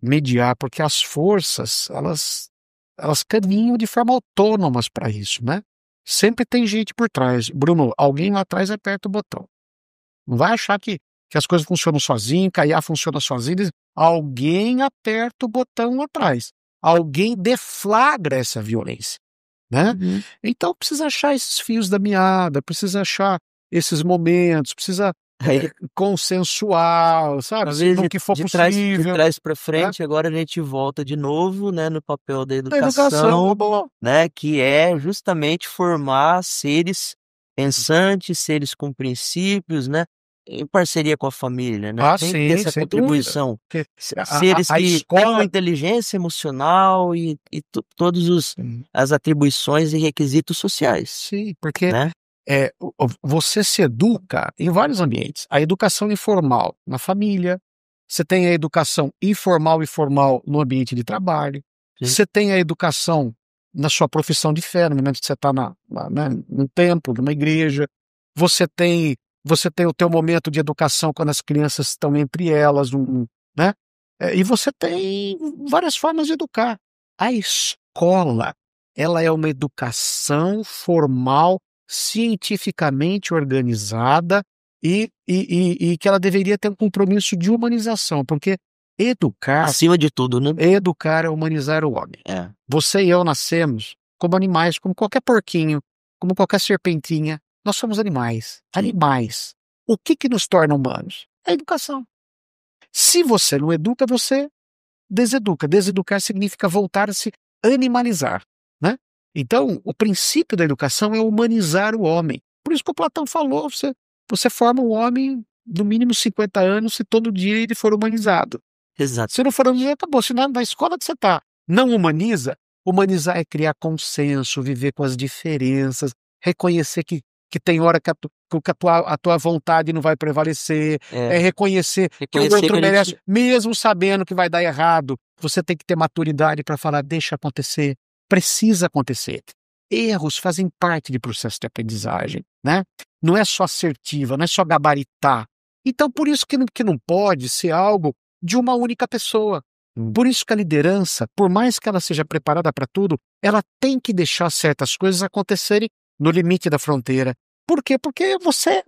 B: mediar, porque as forças, elas caminham de forma autônomas para isso, né. Sempre tem gente por trás. Bruno, alguém lá atrás aperta o botão. Não vai achar que as coisas funcionam sozinho, que a IA funciona sozinha, alguém aperta o botão lá atrás. Alguém deflagra essa violência, né.
A: Uhum.
B: Então precisa achar esses fios da meada, precisa achar esses momentos, precisa,
A: Aí,
B: consensual, sabe, se
A: talvez
B: no que for
A: de
B: possível,
A: trás para
B: né.
A: frente, agora a gente volta de novo, né, no papel da
B: A educação,
A: educação,
B: boa.
A: né, que é justamente formar seres pensantes, seres com princípios, né, em parceria com a família, né,
B: Ah,
A: tem que ter
B: sim,
A: essa
B: sem dúvida.
A: contribuição.
B: Porque
A: Seres
B: a
A: que tenham uma
B: escola.
A: inteligência emocional e todos os
B: Sim,
A: as atribuições e requisitos sociais,
B: sim, porque,
A: né.
B: você se educa em vários ambientes. A educação informal na família, você tem a educação informal e formal no ambiente de trabalho,
A: Sim.
B: você tem a educação na sua profissão de fé, no momento que você está né, num templo, numa igreja, você tem o teu momento de educação quando as crianças estão entre elas, né, e você tem várias formas de educar. A escola, ela é uma educação formal, cientificamente organizada e que ela deveria ter um compromisso de humanização, porque educar
A: Acima de tudo, né.
B: educar é humanizar o homem.
A: É.
B: Você e eu nascemos como animais, como qualquer porquinho, como qualquer serpentinha, nós somos animais, animais. O que nos torna humanos? É a educação. Se você não educa, você deseduca. Deseducar significa voltar a se animalizar, né. Então, o princípio da educação é humanizar o homem. Por isso que o Platão falou, você forma um homem no mínimo 50 anos se todo dia ele for humanizado. Se não for humanizado, acabou. Se na escola que você está não humaniza, humanizar é criar consenso, viver com as diferenças, reconhecer que tem hora que a tua vontade não vai prevalecer, é
A: É,
B: reconhecer que o
A: reconhecer
B: outro
A: que a
B: merece,
A: gente
B: mesmo sabendo que vai dar errado, você tem que ter maturidade para falar: "Deixa acontecer, precisa acontecer". Erros fazem parte de processo de aprendizagem, né. Não é só assertiva, não é só gabaritar. Então por isso que não pode ser algo de uma única pessoa. Por isso que a liderança, por mais que ela seja preparada para tudo, ela tem que deixar certas coisas acontecerem no limite da fronteira. Por quê? Porque você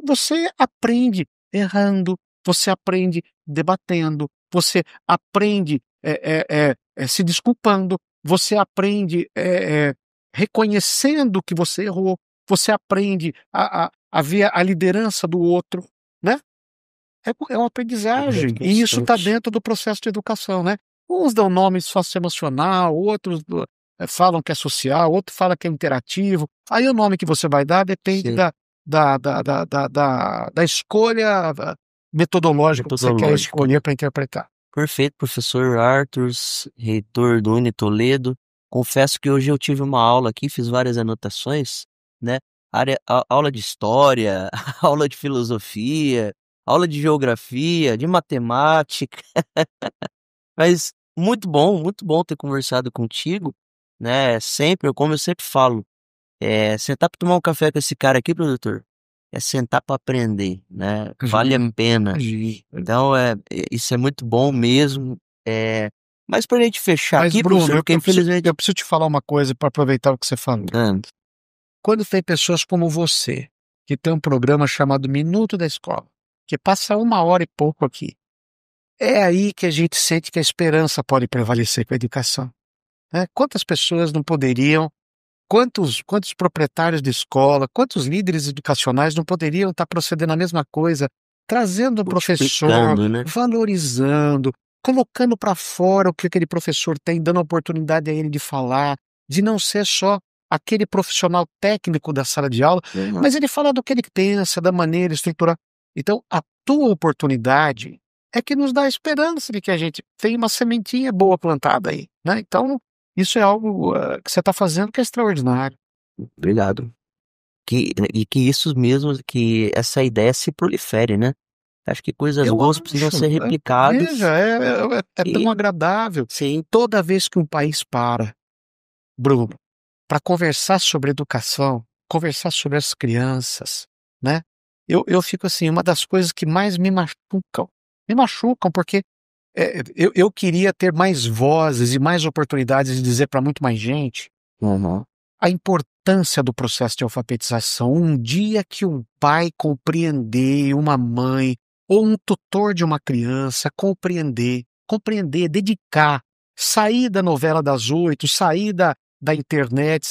B: aprende errando, você aprende debatendo, você aprende, se desculpando, você aprende, reconhecendo que você errou, você aprende a ver a liderança do outro, né. É uma
A: é
B: aprendizagem,
A: muito
B: e isso está
A: constante.
B: dentro do processo de educação, né. Uns dão nome socioemocional, outros falam que é social, outro fala que é interativo. Aí o nome que você vai dar depende
A: Sim,
B: da escolha metodológica que você quer
A: metodológica.
B: escolher para interpretar.
A: Perfeito, professor Arthur, reitor do Uni Toledo. Confesso que hoje eu tive uma aula aqui, fiz várias anotações, né, aula de história, aula de filosofia, aula de geografia, de matemática. Mas muito bom ter conversado contigo, né? Sempre, como eu sempre falo, sentar para tomar um café com esse cara aqui, produtor, é sentar para aprender, né? Vale a pena.
B: Imagina.
A: Então, isso é muito bom mesmo. Mas pra gente fechar
B: Mas,
A: aqui,
B: Bruno,
A: professor, porque infelizmente.
B: eu preciso te falar uma coisa para aproveitar o que você falou. Quando tem pessoas como você, que tem um programa chamado Minuto da Escola, que passa 1 hora e pouco aqui, é aí que a gente sente que a esperança pode prevalecer com a educação, né? Quantas pessoas não poderiam, quantos proprietários de escola, quantos líderes educacionais não poderiam estar procedendo a mesma coisa, trazendo o professor,
A: Multiplicando, né?
B: valorizando, colocando para fora o que aquele professor tem, dando oportunidade a ele de falar, de não ser só aquele profissional técnico da sala de aula, mas ele fala do que ele pensa, da maneira estrutural. Então, a tua oportunidade é que nos dá a esperança de que a gente tem uma sementinha boa plantada aí, né? Então, isso é algo que você está fazendo que é extraordinário.
A: Obrigado. E que isso mesmo, que essa ideia se prolifere, né? Acho que coisas
B: Eu
A: boas precisam
B: acho,
A: ser replicadas.
B: veja, é tão
A: E
B: agradável.
A: sim,
B: Toda vez que um país para, Bruno, para conversar sobre educação, conversar sobre as crianças, né? Eu fico assim, uma das coisas que mais me machucam porque eu queria ter mais vozes e mais oportunidades de dizer para muito mais gente
A: uhum,
B: a importância do processo de alfabetização. Um dia que um pai compreender, uma mãe ou um tutor de uma criança compreender, dedicar, sair da novela das 8, sair da internet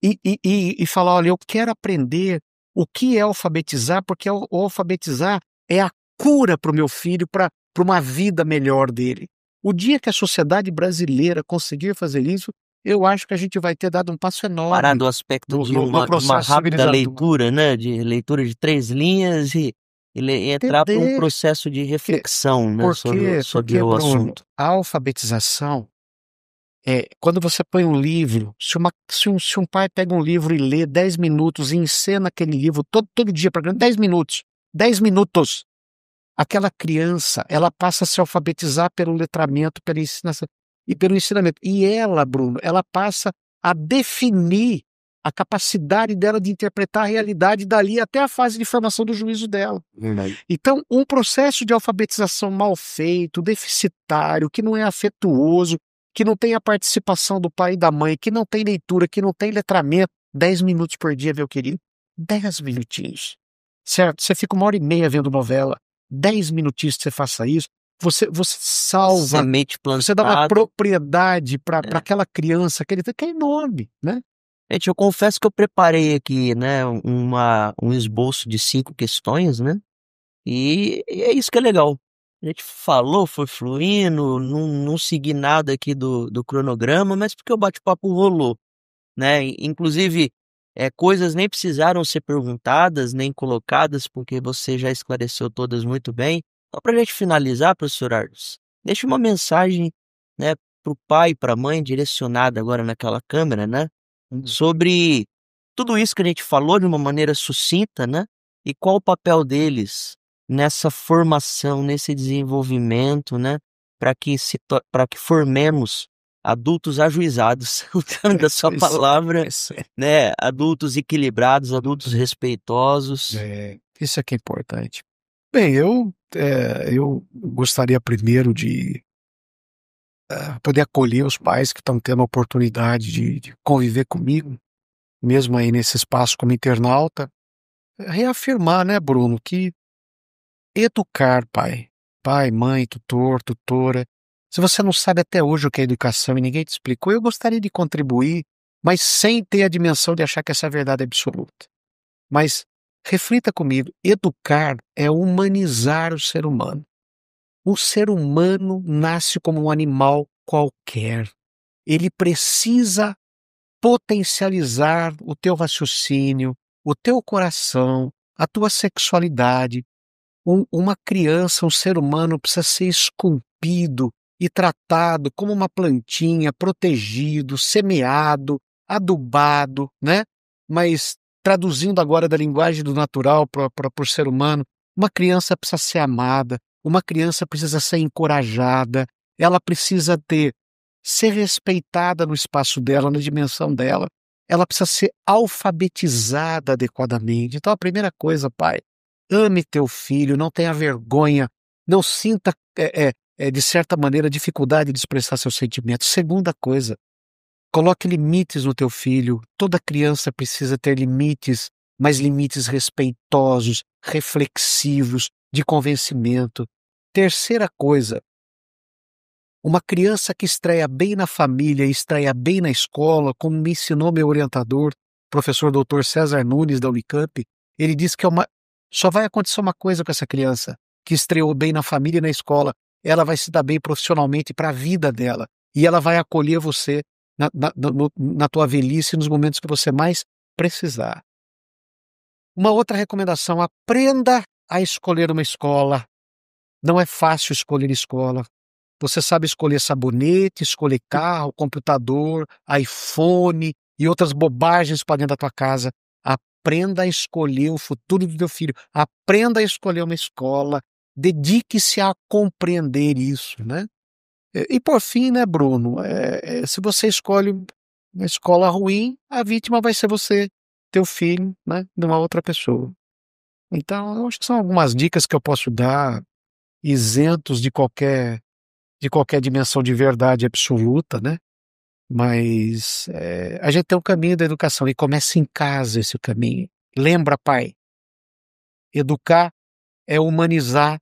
B: e falar, olha, eu quero aprender o que é alfabetizar, porque o alfabetizar é a cura para o meu filho, para uma vida melhor dele. O dia que a sociedade brasileira conseguir fazer isso, eu acho que a gente vai ter dado um passo
A: parar
B: enorme
A: do aspecto
B: no,
A: de
B: no, no
A: uma
B: processo
A: rápida
B: civilizatório.
A: leitura, né? De leitura de 3 linhas e entrar para um
B: Entender
A: processo de
B: que,
A: reflexão, né? Sobre
B: porque,
A: o
B: Bruno,
A: assunto.
B: a alfabetização quando você põe um livro, se um pai pega um livro e lê 10 minutos e encena aquele livro todo dia para 10 minutos, aquela criança, ela passa a se alfabetizar pelo letramento, pela ensinação e pelo ensinamento. E ela, Bruno, ela passa a definir a capacidade dela de interpretar a realidade dali até a fase de formação do juízo dela.
A: Verdade.
B: Então, um processo de alfabetização mal feito, deficitário, que não é afetuoso, que não tem a participação do pai e da mãe, que não tem leitura, que não tem letramento, 10 minutos por dia, meu querido. 10 minutinhos. Certo? Você fica 1 hora e meia vendo novela. 10 minutinhos que você faça isso. Você salva,
A: Semente
B: você dá uma
A: plantada.
B: propriedade para aquela criança, que é enorme, né?
A: Gente, eu confesso que eu preparei aqui, né, um esboço de 5 questões, né? E é isso que é legal. A gente falou, foi fluindo, não segui nada aqui do cronograma, mas porque o bate-papo rolou, né? Inclusive, coisas nem precisaram ser perguntadas, nem colocadas, porque você já esclareceu todas muito bem. Só para a gente finalizar, professor Ardos, deixe uma mensagem, né, para o pai e para a mãe, direcionada agora naquela câmera, né? Sobre tudo isso que a gente falou de uma maneira sucinta, né? E qual o papel deles nessa formação, nesse desenvolvimento, né? Para que formemos adultos ajuizados, usando a sua palavra, né? Adultos equilibrados, adultos respeitosos.
B: Isso é que é importante. Bem, eu gostaria primeiro de poder acolher os pais que estão tendo a oportunidade de conviver comigo, mesmo aí nesse espaço como internauta, reafirmar, né, Bruno, que educar, pai, mãe, tutor, tutora, se você não sabe até hoje o que é educação e ninguém te explicou, eu gostaria de contribuir, mas sem ter a dimensão de achar que essa é a verdade absoluta. Mas reflita comigo, educar é humanizar o ser humano. O ser humano nasce como um animal qualquer. Ele precisa potencializar o teu raciocínio, o teu coração, a tua sexualidade. Uma criança, um ser humano precisa ser esculpido e tratado como uma plantinha, protegido, semeado, adubado, né? Mas traduzindo agora da linguagem do natural para o ser humano, uma criança precisa ser amada, uma criança precisa ser encorajada, ela precisa ser respeitada no espaço dela, na dimensão dela, ela precisa ser alfabetizada adequadamente. Então a primeira coisa, pai, ame teu filho, não tenha vergonha, não sinta, de certa maneira, dificuldade de expressar seus sentimentos. Segunda coisa, coloque limites no teu filho. Toda criança precisa ter limites, mas limites respeitosos, reflexivos, de convencimento. Terceira coisa, uma criança que estreia bem na família, estreia bem na escola, como me ensinou meu orientador, professor Dr. César Nunes, da Unicamp, ele disse que só vai acontecer uma coisa com essa criança, que estreou bem na família e na escola, ela vai se dar bem profissionalmente para a vida dela, e ela vai acolher você na tua velhice, nos momentos que você mais precisar. Uma outra recomendação, aprenda a escolher uma escola. Não é fácil escolher escola. Você sabe escolher sabonete, escolher carro, computador, iPhone e outras bobagens para dentro da tua casa. Aprenda a escolher o futuro do teu filho. Aprenda a escolher uma escola. Dedique-se a compreender isso, né? E por fim, né, Bruno? Se você escolhe uma escola ruim, a vítima vai ser você, teu filho, né, de uma outra pessoa. Então, eu acho que são algumas dicas que eu posso dar, isentos de qualquer dimensão de verdade absoluta, né? Mas a gente tem um caminho da educação e começa em casa esse caminho. Lembra, pai, educar é humanizar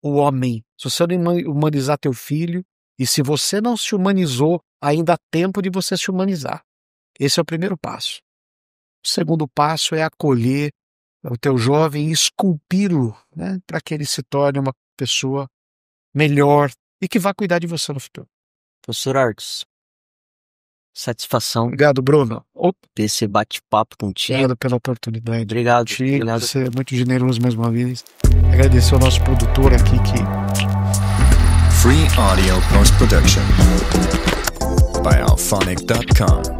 B: o homem. Se você não humanizar teu filho, e se você não se humanizou, ainda há tempo de você se humanizar. Esse é o primeiro passo. O segundo passo é acolher o teu jovem e esculpi-lo, né, para que ele se torne uma pessoa melhor e que vá cuidar de você no futuro.
A: Professor Arcos, satisfação.
B: Obrigado, Bruno.
A: Ter esse bate-papo contigo.
B: Obrigado pela oportunidade.
A: Obrigado.
B: Você é muito generoso mais uma vez. Agradecer ao nosso produtor aqui que...
C: Free audio post-production by alphonic.com